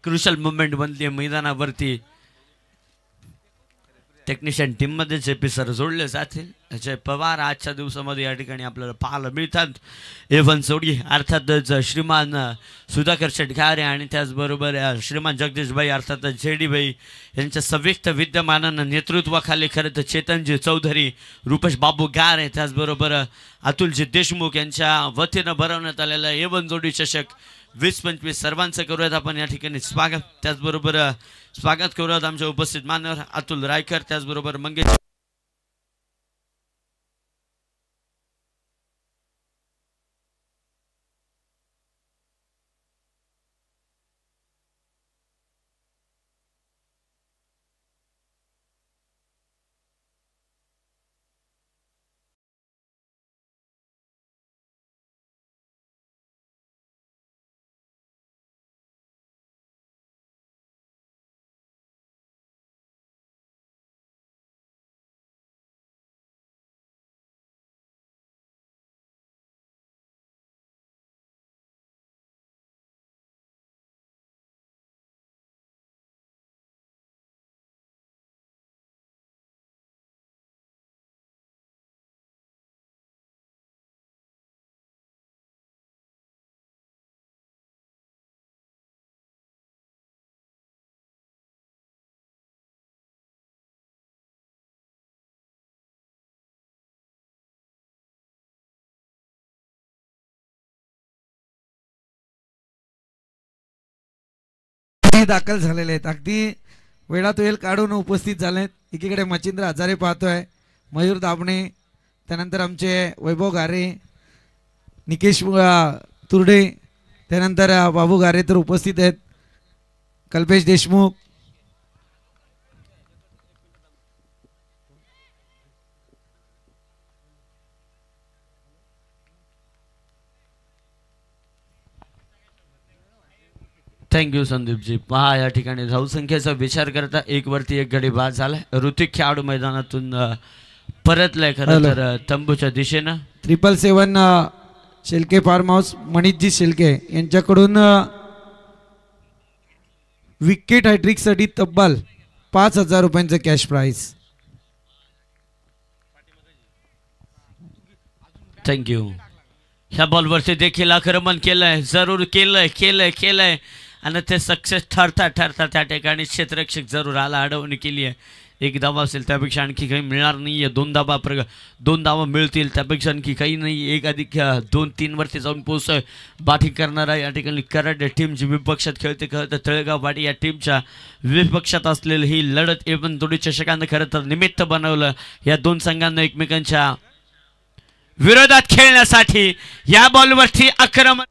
क्रुशल मुवमेंट बनली आहे मैदानावरती. टेक्निशियन टीम मध्ये जे पी सर जोडले जातील. अजय पवार आजच्या दिवसामध्ये या ठिकाणी आपल्याला पाहायला मिळतात. एवन जोडी अर्थातच श्रीमान सुधाकर शेटघारे आणि त्याचबरोबर श्रीमान जगदीशभाई अर्थातच जेडीभाई यांच्या संयुक्त विद्यमानानं नेतृत्वाखाली खरं तर चेतनजी चौधरी, रुपेश बाबू गारे, त्याचबरोबर अतुलजी देशमुख यांच्या वतीनं भरवण्यात आलेला एवन जोडी चषक 20-25 सर्वांचं करूयात आपण या ठिकाणी स्वागत. त्याचबरोबर स्वागत करूयात आमच्या उपस्थित मान्यवर अतुल रायकर, त्याचबरोबर मंगेश दाखल झालेले आहेत. अगदी वेळात वेळ काढून उपस्थित झालेत. एकीकडे मच्छिंद्र हजारे पाहतोय, मयूर दाबणे, त्यानंतर आमचे वैभव गारे, निकेश तुर्डे, त्यानंतर बाबू गारे तर उपस्थित आहेत, कल्पेश देशमुख, थँक्यू संदीपजी. पहा या ठिकाणी धावसंख्येचा विचार करता एक वरती एक गडी बाद झालाय. ऋतिक खेळाडू मैदानातून परतलाय खरं तर तंबूच्या दिशेनं. 777 शेलके फार्म हाऊस मनीषजी शेलके यांच्याकडून विकेट हॅट्रिकसाठी तब्बल 5,000 रुपयांचं कॅश प्राइज. थँक्यू. ह्या बॉलवरती देखील आक्रमण केलंय, जरूर केलंय आणि ते सक्सेस ठरता त्या ठिकाणी क्षेत्ररक्षक जरूर आला, अडवणी केली आहे. एक धावा असेल त्यापेक्षा आणखी काही मिळणार नाही आहे. दोन धावा मिळतील त्यापेक्षा आणखी काही नाही. 1+2-3 वरती जाऊन पोहोचतोय बॅटिंग करणारा या ठिकाणी कराड टीम जी विपक्षात खेळते खरं तर तळेगाव वाडी या टीमच्या विपक्षात असलेली ही लढत एवन जोडी चषकानं खरं तर निमित्त बनवलं या दोन संघांना एकमेकांच्या विरोधात खेळण्यासाठी. या बॉलवरती आक्रमण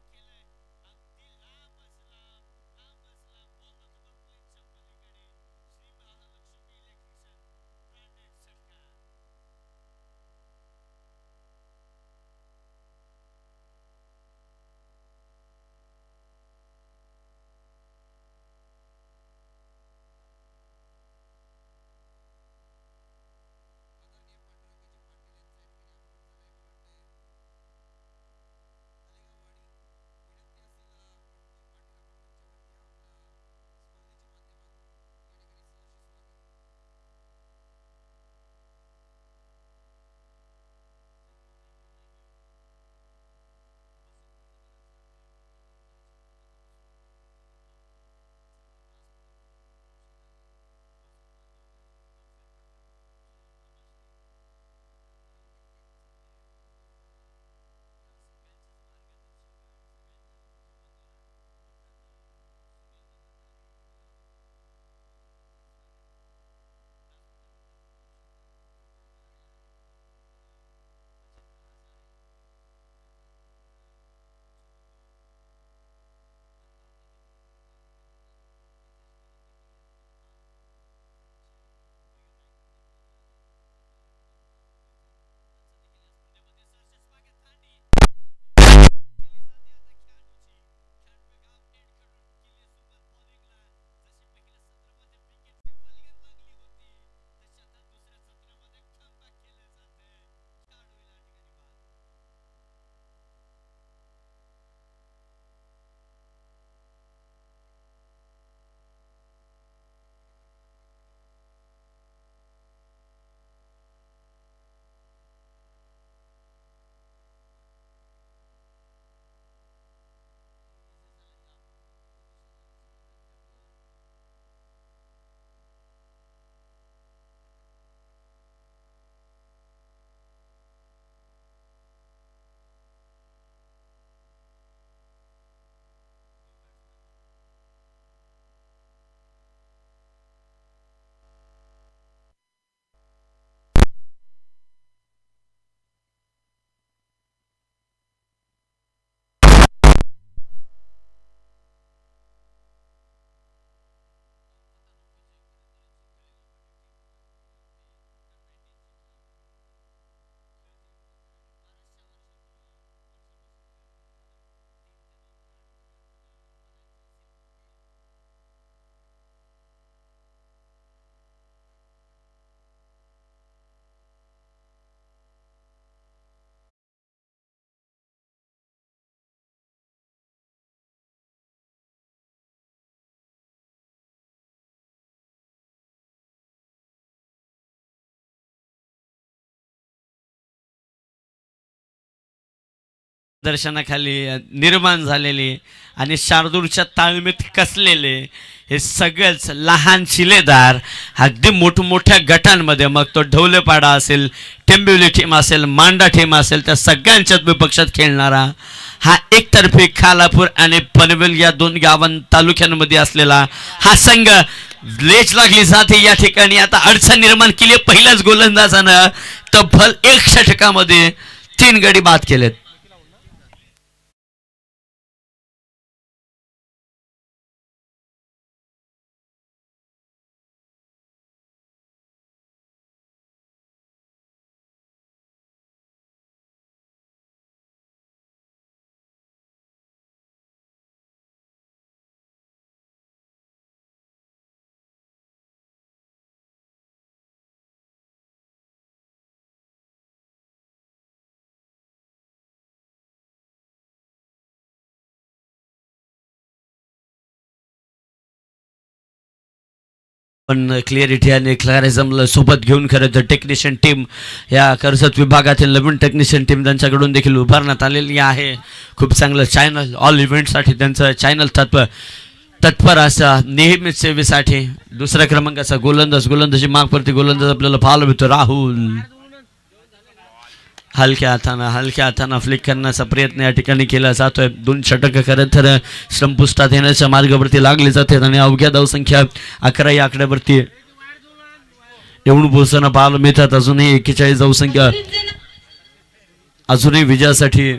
दर्शनाखाली निर्माण झालेली आणि शार्दूलच्या ताळमेत कसलेले हे सगळेच लहान शिलेदार अगदी मोठमोठ्या गटांमध्ये, मग तो ढवलेपाडा असेल, टेंबिवली टीम असेल, मांडा टीम असेल, त्या सगळ्यांच्याच विपक्षात खेळणारा हा एकतर्फी खालापूर आणि पनवेल या 2 तालुक्यांमध्ये असलेला हा संघ लेच लागली जाते या ठिकाणी. आता अडचण निर्माण केली पहिल्याच गोलंदाजानं, तब्बल 1 षटकामध्ये 3 गडी बाद केलेत. पण क्लिअरिटी आणि क्लॅरिझमला सोबत घेऊन खरं तर टेक्निशियन टीम या कर्जत विभागातील नवीन टेक्निशियन टीम त्यांच्याकडून देखील उभारण्यात आलेली आहे. खूप चांगलं चॅनल, ऑल इव्हेंटसाठी त्यांचं चॅनल तत्पर असं नेहमीच सेवेसाठी. दुसऱ्या क्रमांकाचा गोलंदाजी मागवरती गोलंदाज आपल्याला पाहायला मिळतो राहुल. हलक्या हाताना फ्लिक करण्याचा प्रयत्न या ठिकाणी केला जातोय. 2 षटकं खरं तर संपुष्टात येण्याच्या मार्गावरती लागले जातात आणि अवघ्या धावसंख्या 11 या आकड्यावरती येऊन पोहोचताना पाहायला मिळतात. अजूनही 41 धावसंख्या, अजूनही विजयासाठी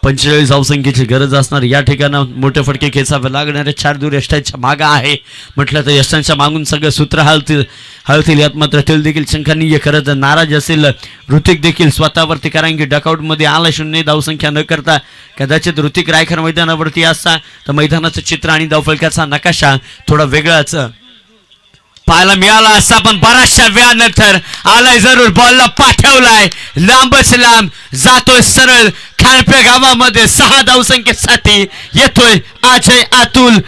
45 धावसंख्येची गरज असणार. या ठिकाणं मोठे फटके खेचावे लागणारे 4 दूर यष्टांच्या मागा आहे म्हटलं तर यष्टांच्या मागून सगळं सूत्र हळतील यात मात्र तेल देखील शंकानीय खरं तर नाराज असेल ऋतिक देखील स्वतःवरती, कारण की डकआउटमध्ये आला 0 धावसंख्या न करता. कदाचित ऋतिक रायकर मैदानावरती असता तर मैदानाचं चित्र आणि धावफलकाचा नकाशा थोडा वेगळाच पाहायला मिळाला असता, पण बऱ्याचशा वेळानंतर आलाय जरूर. बॉलला पाठवलाय लांबच लांब जातोय सरळ खालप्या गावामध्ये. 6 धावसंख्येसाठी येतोय अजय अतुल.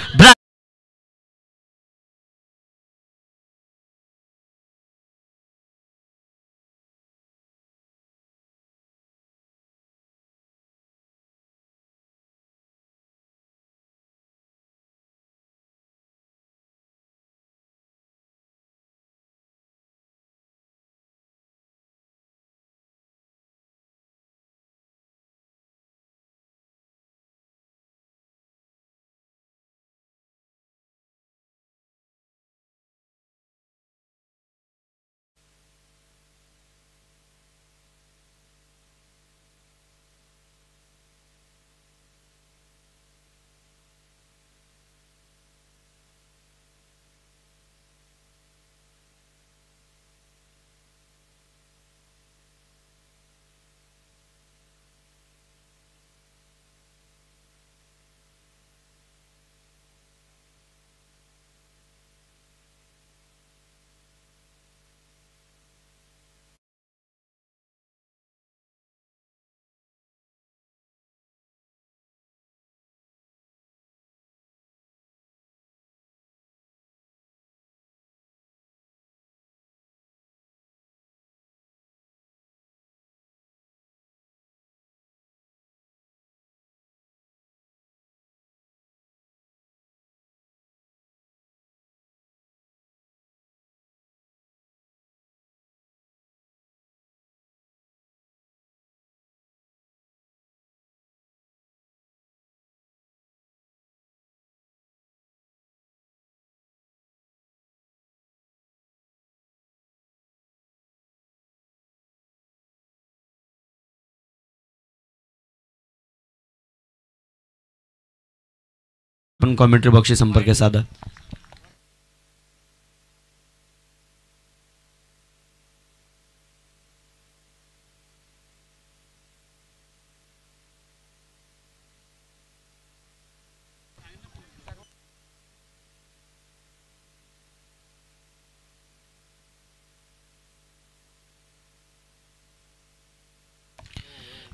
पण कॉमेंट्री बॉक्सशी संपर्क साधा.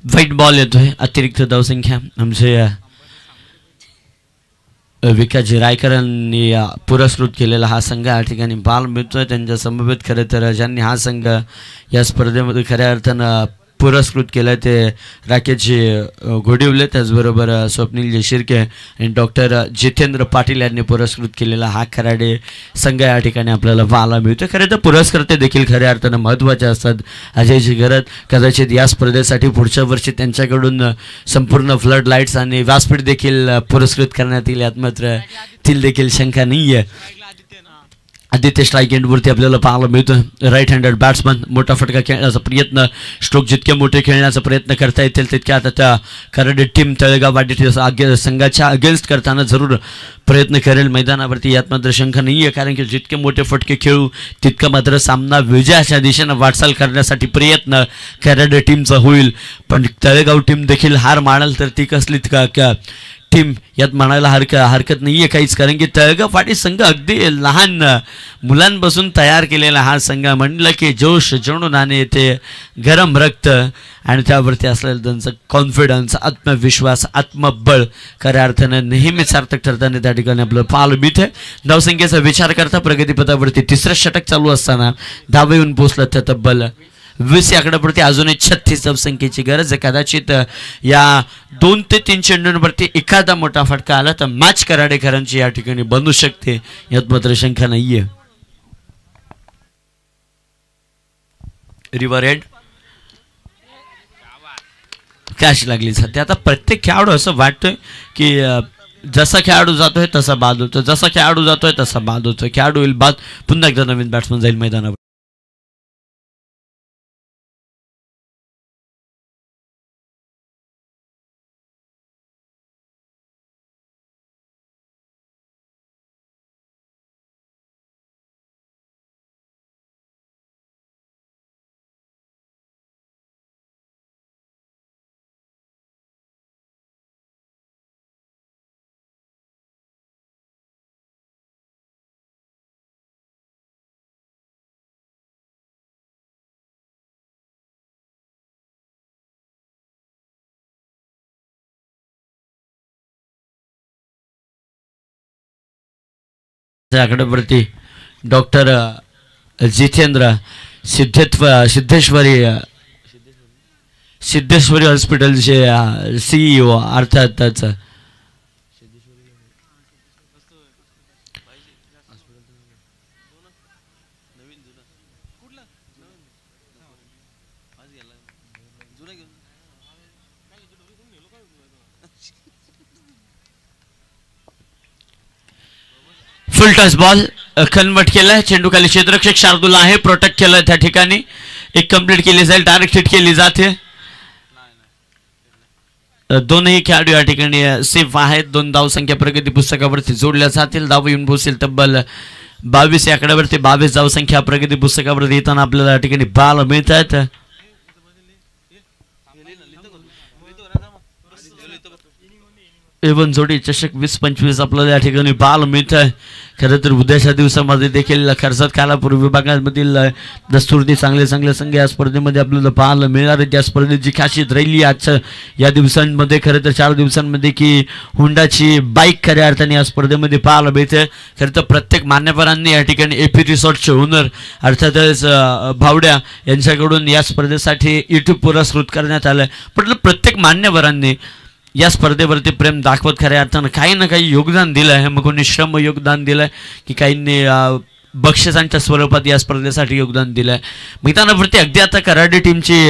व्हाईट बॉल येतोय. अतिरिक्त धावसंख्या आमचे विकासजी रायकरांनी पुरस्कृत केलेला हा संघ या ठिकाणी बाल मिळतोय. त्यांच्या समवेत खरं तर ज्यांनी हा संघ या स्पर्धेमध्ये खऱ्या अर्थानं पुरस्कृत केलं ते राकेशजी घोडिवले, त्याचबरोबर स्वप्नीलजी शिर्के आणि डॉक्टर जितेंद्र पाटील यांनी पुरस्कृत केलेला हा खराडे संघ या ठिकाणी आपल्याला पाहायला मिळतो. खरं तर पुरस्कर्ते देखील खऱ्या अर्थानं महत्त्वाचे असतात. अजयजी घरत कदाचित या स्पर्धेसाठी पुढच्या वर्षी त्यांच्याकडून संपूर्ण फ्लड लाईट्स आणि व्यासपीठ देखील पुरस्कृत करण्यात येईल, यात मात्र तील देखील शंका नाही आहे. आदित्य स्ट्राईक एंडवरती आपल्याला पाहायला मिळतं. राईट हँडेड बॅट्समन, मोठा फटका खेळण्याचा प्रयत्न, स्ट्रोक जितके मोठे खेळण्याचा प्रयत्न करता येतील तितक्या आता त्या खराडे टीम तळेगाव वाडी संघाच्या अगेन्स्ट करताना जरूर प्रयत्न करेल मैदानावरती, यात मात्र शंका नाही आहे. कारण की जितके मोठे फटके खेळू तितकं मात्र सामना विजयाच्या दिशेनं वाटचाल करण्यासाठी प्रयत्न खराडे टीमचा होईल. पण तळेगाव टीम देखील हार मानाल तर ती कसली का टीम यात म्हणायला हरकत नाही आहे काहीच. कारण की तळेगाव पाटी संघ अगदी लहान मुलांपासून तयार केलेला हा संघ म्हणलं की जोश जणून आणि ते गरम रक्त आणि त्यावरती असलेलं त्यांचं कॉन्फिडन्स, आत्मविश्वास, आत्मबळ खऱ्या अर्थानं नेहमीच सार्थक ठरताना त्या ठिकाणी आपलं पाहायला मिळते. धावसंख्येचा विचार करता प्रगतीपथावरती तिसरं षटक चालू असताना धावा येऊन पोहोचलं त्या तब्बल 20 आकड्यावरती अजूनही 36 धावसंख्येची गरज आहे. कदाचित या 2 ते 3 चेंडूंवरती एखादा मोठा फटका आला तर मॅच कराडेकरांची या ठिकाणी बनू शकते, यात मात्र शंका नाहीये. रिव्हर हेड कॅच लागली जाते. आता प्रत्येक खेळाडू असं वाटतोय की जसा खेळाडू जातोय तसा बाद होतो, जसा खेळाडू जातोय तसा बाद होतोय. खेळाडू येईल बाद, पुन्हा एकदा नवीन बॅट्समन जाईल मैदानावर. आकड्यावरती डॉक्टर जितेंद्र सिद्धेश्वरी हॉस्पिटलचे CEO अर्थातच फुल टच बॉल कन्वर्ट केलाय. चेंडू खाली क्षेत्ररक्षक शार्दूल आहे, प्रोटेक्ट केलं त्या ठिकाणी. एक कंप्लीट केली जाईल, डायरेक्ट हिट केली जाते. दोनही खेळाडू या ठिकाणी सेफ आहेत. 2 धावसंख्या प्रगती पुस्तकावरती जोडल्या जातील. धाव येऊन पोहोचेल तब्बल 22 या आकड्यावरती. 22 धावसंख्या प्रगती पुस्तकावरती येताना आपल्याला या ठिकाणी बाल मिळतात. एवन जोडी चषक 20-25 आपल्याला या ठिकाणी पाहायला मिळत आहे. खरं तर उद्याच्या दिवसामध्ये देखील खर्चात कालापूर विभागामधील दस्तुरती चांगले संघ या स्पर्धेमध्ये आपल्याला पाहायला मिळणार आहे. त्या स्पर्धेची खासियत राहिली आजच्या या दिवसांमध्ये, खरं तर 4 दिवसांमध्ये की हुंडाची बाईक खऱ्या अर्थाने या स्पर्धेमध्ये पाहायला मिळते. खरं तर प्रत्येक मान्यवरांनी या ठिकाणी AP रिसॉर्टचे ओनर अर्थातच भावड्या यांच्याकडून या स्पर्धेसाठी YouTube पुरस्कृत करण्यात आलं. म्हटलं प्रत्येक मान्यवरांनी या स्पर्धेवरती प्रेम दाखवत खऱ्या अर्थानं काही ना काही योगदान दिलं आहे. मग कोणी श्रम योगदान दिलं आहे की काहींनी बक्षिसांच्या स्वरूपात या स्पर्धेसाठी योगदान दिलं आहे. मैदानावरती अगदी आता कराडे टीमची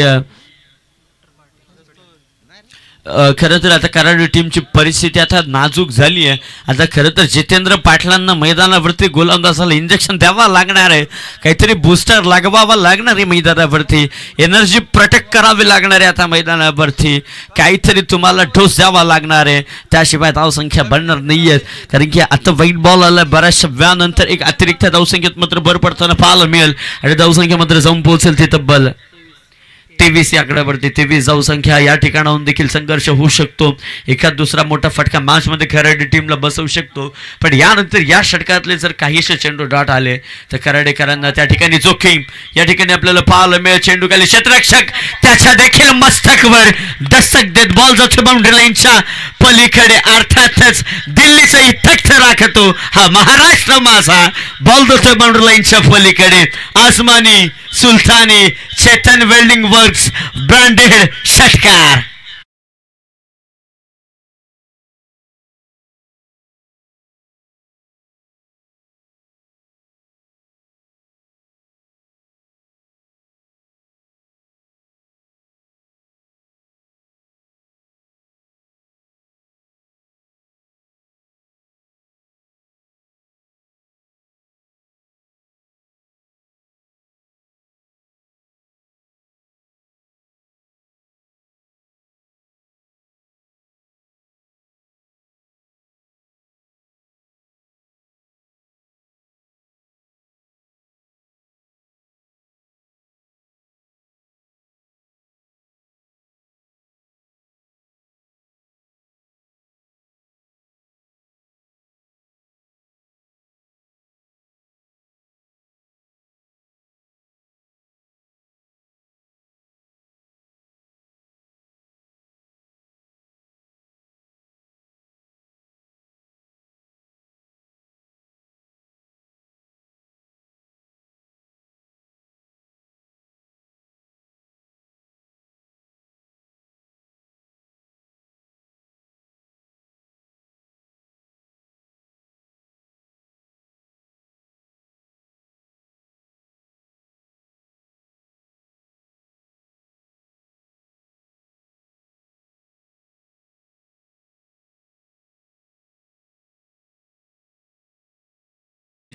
खरं तर आता कराडे टीमची परिस्थिती आता नाजूक झाली आहे. आता खरं तर जितेंद्र पाटलांना मैदानावरती गोलंदाजाला इंजेक्शन द्यावं लागणार आहे, काहीतरी बूस्टर लागवावा लागणार आहे मैदानावरती, एनर्जी प्रोटेक्ट करावी लागणार आहे. आता मैदानावरती काहीतरी तुम्हाला डोस द्यावा लागणार आहे, त्याशिवाय धावसंख्या बनणार नाही आहेत. कारण की आता व्हाईट बॉल आला, बऱ्याचशा वेळानंतर एक अतिरिक्त धावसंख्येत मात्र भर पडताना पाहायला मिळेल आणि धावसंख्या मात्र जाऊन पोहोचेल ती तब्बल 23 या आकड्यावरती. 23 धावसंख्या या ठिकाणाहून देखील संघर्ष होऊ शकतो. एखाद दुसरा मोठा फटका मॅचमध्ये खराडे टीमला बसवू शकतो. पण यानंतर या षटकातले जर काहीशे चेंडू डॉट आले तर खराडेकरांना त्या ठिकाणी जोखीम या ठिकाणी आपल्याला पाहायला मिळेल. चेंडू खाली क्षेत्ररक्षक त्याच्या देखील मस्तकवर दस्तक देत बॉल जातो बाउंड्री लाईनच्या पलीकडे. अर्थातच दिल्लीचाही तख्त राखतो हा महाराष्ट्र माझा, बॉल जातोय बाउंड्री लाईनच्या पलीकडे. आसमानी सुलतानी चेतन वेल्डिंग वर्क्स ब्रँडेड षटकार.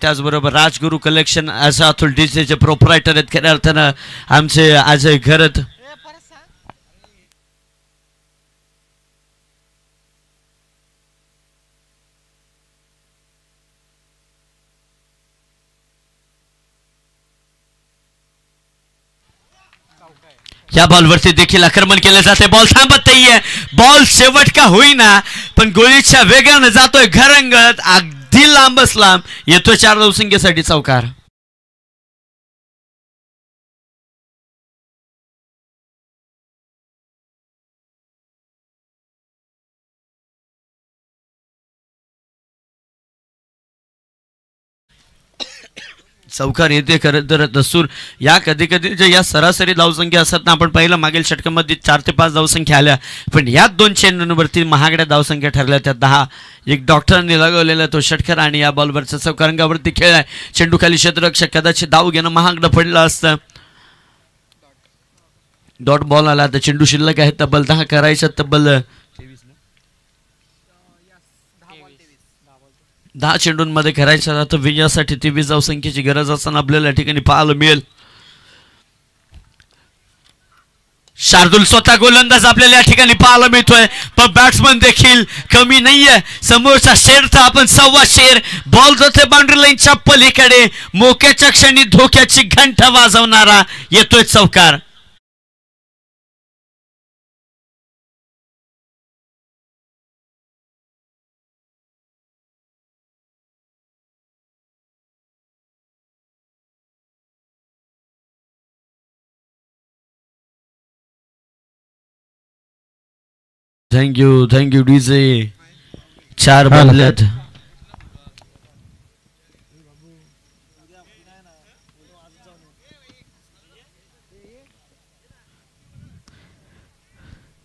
त्याचबरोबर राजगुरू कलेक्शन असा अतुल डीजेचे प्रोप्रायटर आहेत. खऱ्या अर्थानं आमचे अजय घरत. या बॉलवरती देखील आक्रमण केलं जाते. बॉल थांबत नाहीये. बॉल शेवट का होईना पण गोळीच्या वेगाने जातोय घरंगळत. अगदी लांबच लांब येतोय 4 धावसंख्येसाठी चौकार. चौकार येते खरं तर दसूर. या कधी कधी जे या सरासरी धावसंख्या असतात ना, आपण पाहिलं मागील षटकामध्ये 4 ते 5 धावसंख्या आल्या, पण या 2 चेंडूंवरती महागड्या धावसंख्या ठरल्या. त्या 10 एक डॉक्टरांनी लगावलेला तो षटकार आणि या बॉलवरचा चौकारंगावरती खेळ आहे. चेंडू खाली क्षेत्ररक्षक कदाचित धाव घेणं महागडं पडलं असतं. डॉट बॉल आला. तर चेंडू शिल्लक आहे तब्बल 10 करायच्या. तब्बल 10 चेंडूंमध्ये करायचं तर विजयासाठी 23 धावसंख्येची गरज असताना आपल्याला या ठिकाणी पाहायला मिळेल. शार्दूल स्वतः गोलंदाज आपल्याला या ठिकाणी पाहायला मिळतोय, पण बॅट्समन देखील कमी नाहीये. समोरचा शेर तर आपण 1.25 शेर. बॉल जातोय बाउंड्री लाईनच्या पलीकडे. मोक्याच्या क्षणी धोक्याची घंटा वाजवणारा येतोय चौकार. Thank you DJ. 4 बदल्यात.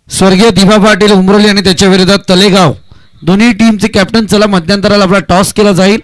स्वर्गीय दिभा पाटील उमरोली आणि त्याच्या विरोधात तलेगाव दोन्ही टीमचे कॅप्टन. चला मध्यंतराला आपला टॉस केला जाईल.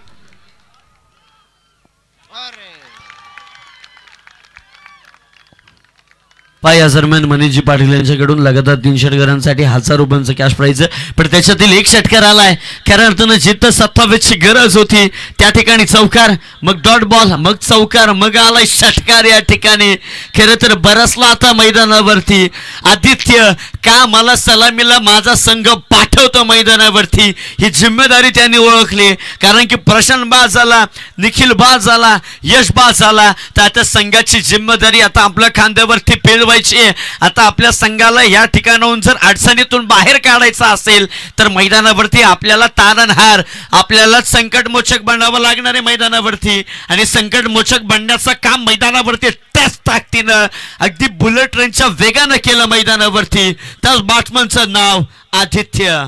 या दरम्यान मनीषजी पाटील यांच्याकडून लगातार 3 षटकारांसाठी 1000 रुपयांचं कॅश प्राइज. पण त्याच्यातील एक षटकार आलाय. खऱ्या अर्थानं जिथं 27ची गरज होती त्या ठिकाणी चौकार, मग डॉट बॉल, मग चौकार, मग आलाय षटकार. या ठिकाणी खरं तर बरसला आता मैदानावरती आदित्य. का मला सलामीला माझा संघ पाठवतो मैदानावरती, ही जिम्मेदारी त्यांनी ओळखली. कारण की प्रशांत बाद झाला, निखिल बाद झाला, यश बाद झाला, तर आता संघाची जिम्मेदारी आता आपल्या खांद्यावरती पेलवायची. आता आपल्या संघाला या ठिकाणाहून जर अडचणीतून बाहेर काढायचं असेल तर मैदानावरती आपल्याला तारणहार, आपल्याला संकटमोचक बनावं लागणार आहे मैदानावरती. आणि संकटमोचक बनण्याचं काम मैदानावरती त्याच ताकदीनं अगदी बुलेट ट्रेनच्या वेगानं केलं मैदानावरती. त्याच बॅट्समनचं नाव आदित्य.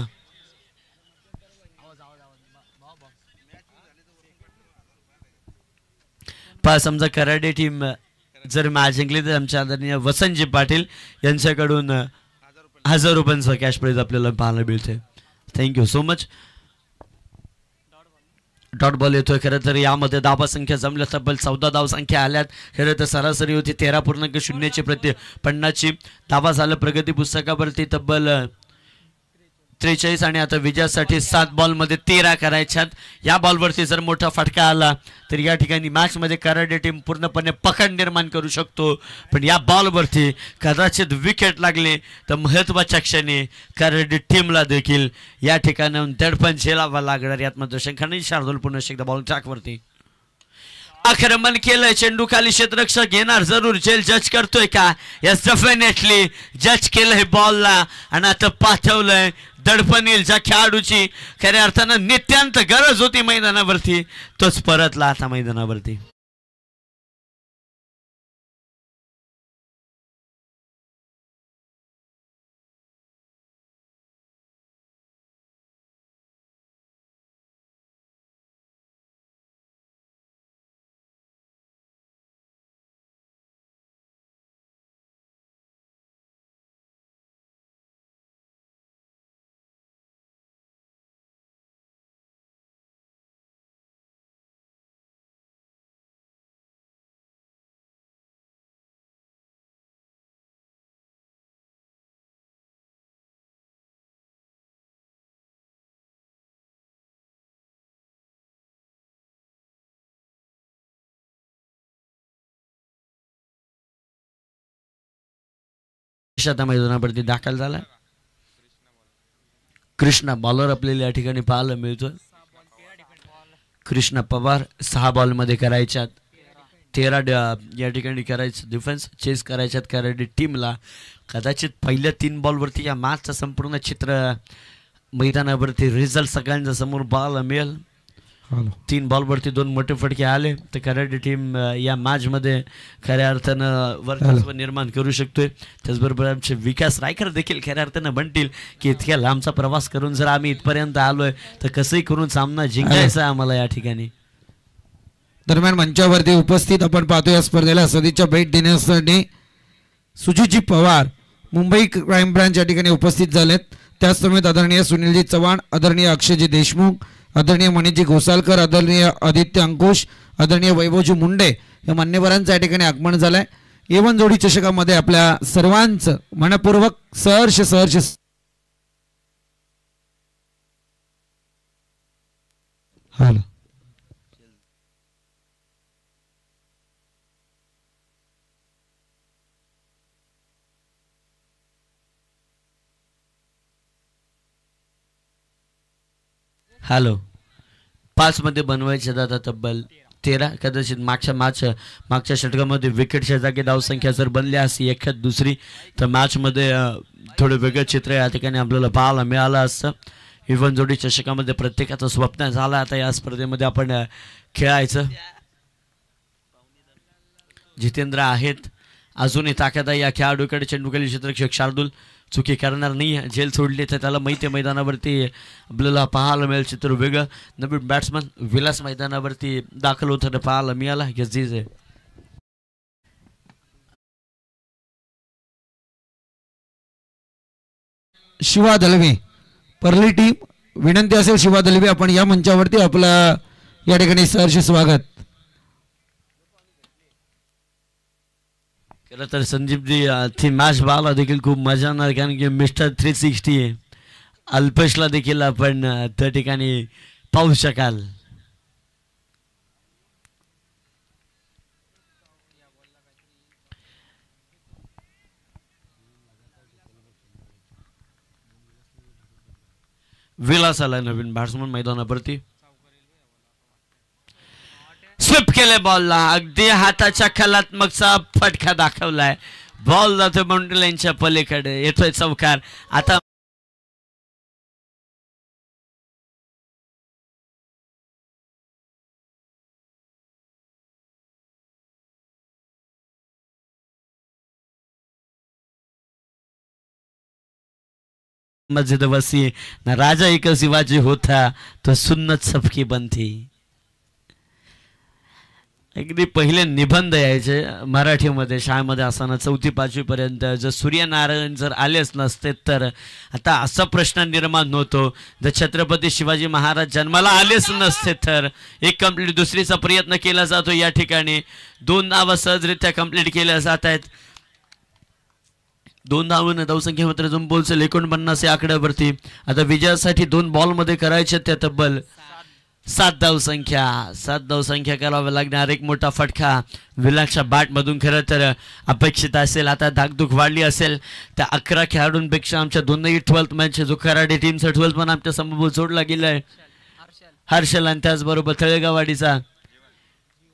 समजा कराडे टीम जर मॅच जिंकली तर आमच्या आदरणीय वसंतजी पाटील यांच्याकडून 1000 रुपयांचं कॅश प्राईज आपल्याला पाहायला मिळते. Thank you so much. Dot ball येतोय. खरं तर यामध्ये धावा संख्या जमल्या तब्बल 14 धाव संख्या आल्यात. खरं तर सरासरी होती 13.0 प्रति 50ची. धावा झालं प्रगती पुस्तकावरती तब्बल 43 आणि आता विजयासाठी 7 बॉलमध्ये 13 करायच्यात. या बॉलवरती जर मोठा फटका आला तर या ठिकाणी मॅचमध्ये कराडे टीम पूर्णपणे पकड निर्माण करू शकतो. पण या बॉलवरती कदाचित विकेट लागले तर महत्त्वाच्या क्षणी कराडे टीमला देखील या ठिकाणाहून दडपण झेलावा लागणार. यात मात्र शंका नाही. शार्दूल पुन्हा एकदा बॉल ट्रॅकवरती आक्रमण केलंय. चेंडू खाली क्षेत्ररक्षक घेणार जरूर. जेल जज करतोय का? यस डेफिनेटली जज केलंय बॉलला आणि आता पाठवलंय. दडपण येईल ज्या खेळाडूची खऱ्या अर्थानं नित्यांत गरज होती मैदानावरती तोच परतला आता मैदानावरती. आता मैदानावरती दाखल झाला. कृष्णा बॉलर आपल्याला या ठिकाणी पाहायला मिळतोय. कृष्णा पवार 6 बॉलमध्ये करायच्यात 13 या ठिकाणी करायचं डिफेन्स चेस करायच्यात कराडे टीमला. कदाचित पहिल्या 3 बॉलवरती या मॅचचं संपूर्ण चित्र मैदानावरती रिझल्ट सगळ्यांच्या समोर पाहायला मिळेल. 3 बॉलवरती 2 मोठे फटके आले तर कराडे टीम या मॅचमध्ये खऱ्या अर्थानं वर्चस्व निर्माण करू शकतोय. त्याचबरोबर आमचे विकास रायकर देखील खऱ्या अर्थानं म्हणतील की इतक्या लांबचा प्रवास करून जर आम्ही इथपर्यंत आलोय तर कसंही करून सामना जिंकायचा आम्हाला या ठिकाणी. दरम्यान मंचावरती उपस्थित आपण पाहतो या स्पर्धेला सदिच्छा भेट देण्यासाठी सुजितजी पवार मुंबई क्राईम ब्रांच या ठिकाणी उपस्थित झालेत. त्याचसमवेत आदरणीय सुनीलजी चव्हाण, आदरणीय अक्षयजी देशमुख, आदरणीय मणिजी घोसालकर, आदरणीय आदित्य अंकुश, आदरणीय वैभवजी मुंडे या मान्यवरांचं या ठिकाणी आगमन झालंय. A1 जोडी चषकामध्ये आपल्या सर्वांचं मनपूर्वक सहर्ष हॅलो हॅलो 5 मध्ये बनवायचे आता तब्बल 13. कदाचित मागच्या षटकामध्ये विकेटच्या जागी धावसंख्या जर बनली असती एखाद दुसरी तर मॅचमध्ये थोडं वेगळं चित्र या ठिकाणी आपल्याला पाहायला मिळालं असतं. A1 जोडी चषकामध्ये प्रत्येकाचं स्वप्न झालं आता या स्पर्धेमध्ये आपण खेळायचं. जितेंद्र आहेत अजूनही ताकद आहे या खेळाडूकडे. चेंडूखाली क्षेत्ररक्षक शार्दूल चुकी करणार नाही. जेल सोडली तर त्याला माहिती आहे मैदानावरती आपल्याला पाहायला मिळेल चित्र वेगळं. नवीन बॅट्समन विलास मैदानावरती दाखल होताना पाहायला मिळाला. गजीज आहे शिवा दलवे परली टीम. विनंती असेल शिवा दलवे आपण या मंचावरती आपलं या ठिकाणी सहर्ष स्वागत. खरं तर संदीपजी ती मॅच पाहायला देखील खूप मजा येणार कारण की मिस्टर 360 आहे. अल्पेशला देखील आपण त्या ठिकाणी पाहू शकाल. विलास आला नवीन बॅट्समन मैदानावरती. स्विप केले बॉलला अगदी हाताच्या कलात्मकचा फटका दाखवलाय. बॉल जातो बाउंड्री लाईनच्या पलीकडे येतोय चौकार. आता मस्जिद वसी ना राजा एक शिवाजी होता तो सुन्नत सबकी बनती. अगदी पहिले निबंध यायचे मराठीमध्ये शाळेमध्ये असताना 4थी 5वी पर्यंत. जर सूर्यनारायण जर आलेच नसते तर आता असा प्रश्न निर्माण होतो, जर छत्रपती शिवाजी महाराज जन्माला आलेच नसते तर. एक कंप्लीट दुसरीचा प्रयत्न केला जातो या ठिकाणी. 2 नावं सहजरित्या कंप्लीट केल्या जात आहेत. 2 धावांना धावसंख्या मात्र जम पोहोचेल 49 या आकड्यावरती. आता विजयासाठी 2 बॉलमध्ये करायचे त्या तब्बल 7 धावसंख्या. 7 धावसंख्या कराव्या लागणार. एक मोठा फटका विलासच्या बॅटमधून खरं तर अपेक्षित असेल. आता धाकधूक वाढली असेल त्या 11 खेळाडूंपेक्षा आमच्या दोनही 12th मॅच जो कराडे टीमचा 12th पण आमच्या समोर जोडला गेला आहे. हर्षल आणि त्याचबरोबर तळेगाववाडीचा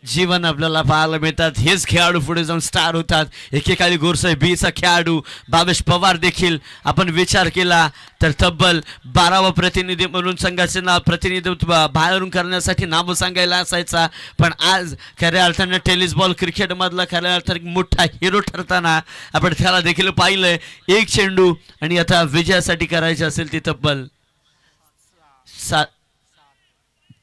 जीवन आपल्याला पाहायला मिळतात. हेच खेळाडू पुढे जाऊन स्टार होतात. एकेकाळी गोरसाई बीचा खेळाडू भावेश पवार देखील आपण विचार केला तर तब्बल 12वा प्रतिनिधी म्हणून संघाचे नाव प्रतिनिधित्व बाहेरून करण्यासाठी नाव सांगायला असायचा. पण आज खऱ्या अर्थानं टेनिस बॉल क्रिकेटमधला खऱ्या अर्थानं मोठा हिरो ठरताना आपण त्याला देखील पाहिलंय. 1 चेंडू आणि आता विजयासाठी करायचे असेल ती तब्बल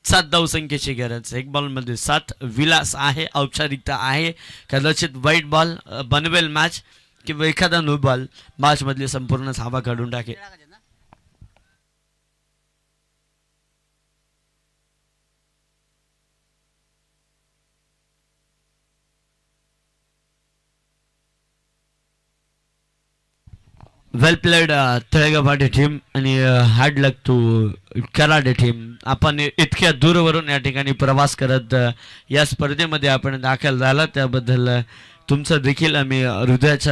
7 धावसंख्येची गरज. 1 बॉलमध्ये 7 विलास आहे. औपचारिकता आहे. कदाचित वाईट बॉल बनवेल मॅच किंवा एखादा नो बॉल मॅच मधली संपूर्ण हवा काढून टाकेल. वेल प्लेड तळेगाव टीम आणि hard luck to Karade team. आपण इतक्या दूरवरून या ठिकाणी प्रवास करत या स्पर्धेमध्ये आपण दाखल झाला त्याबद्दल तुमचं देखील आम्ही हृदयाच्या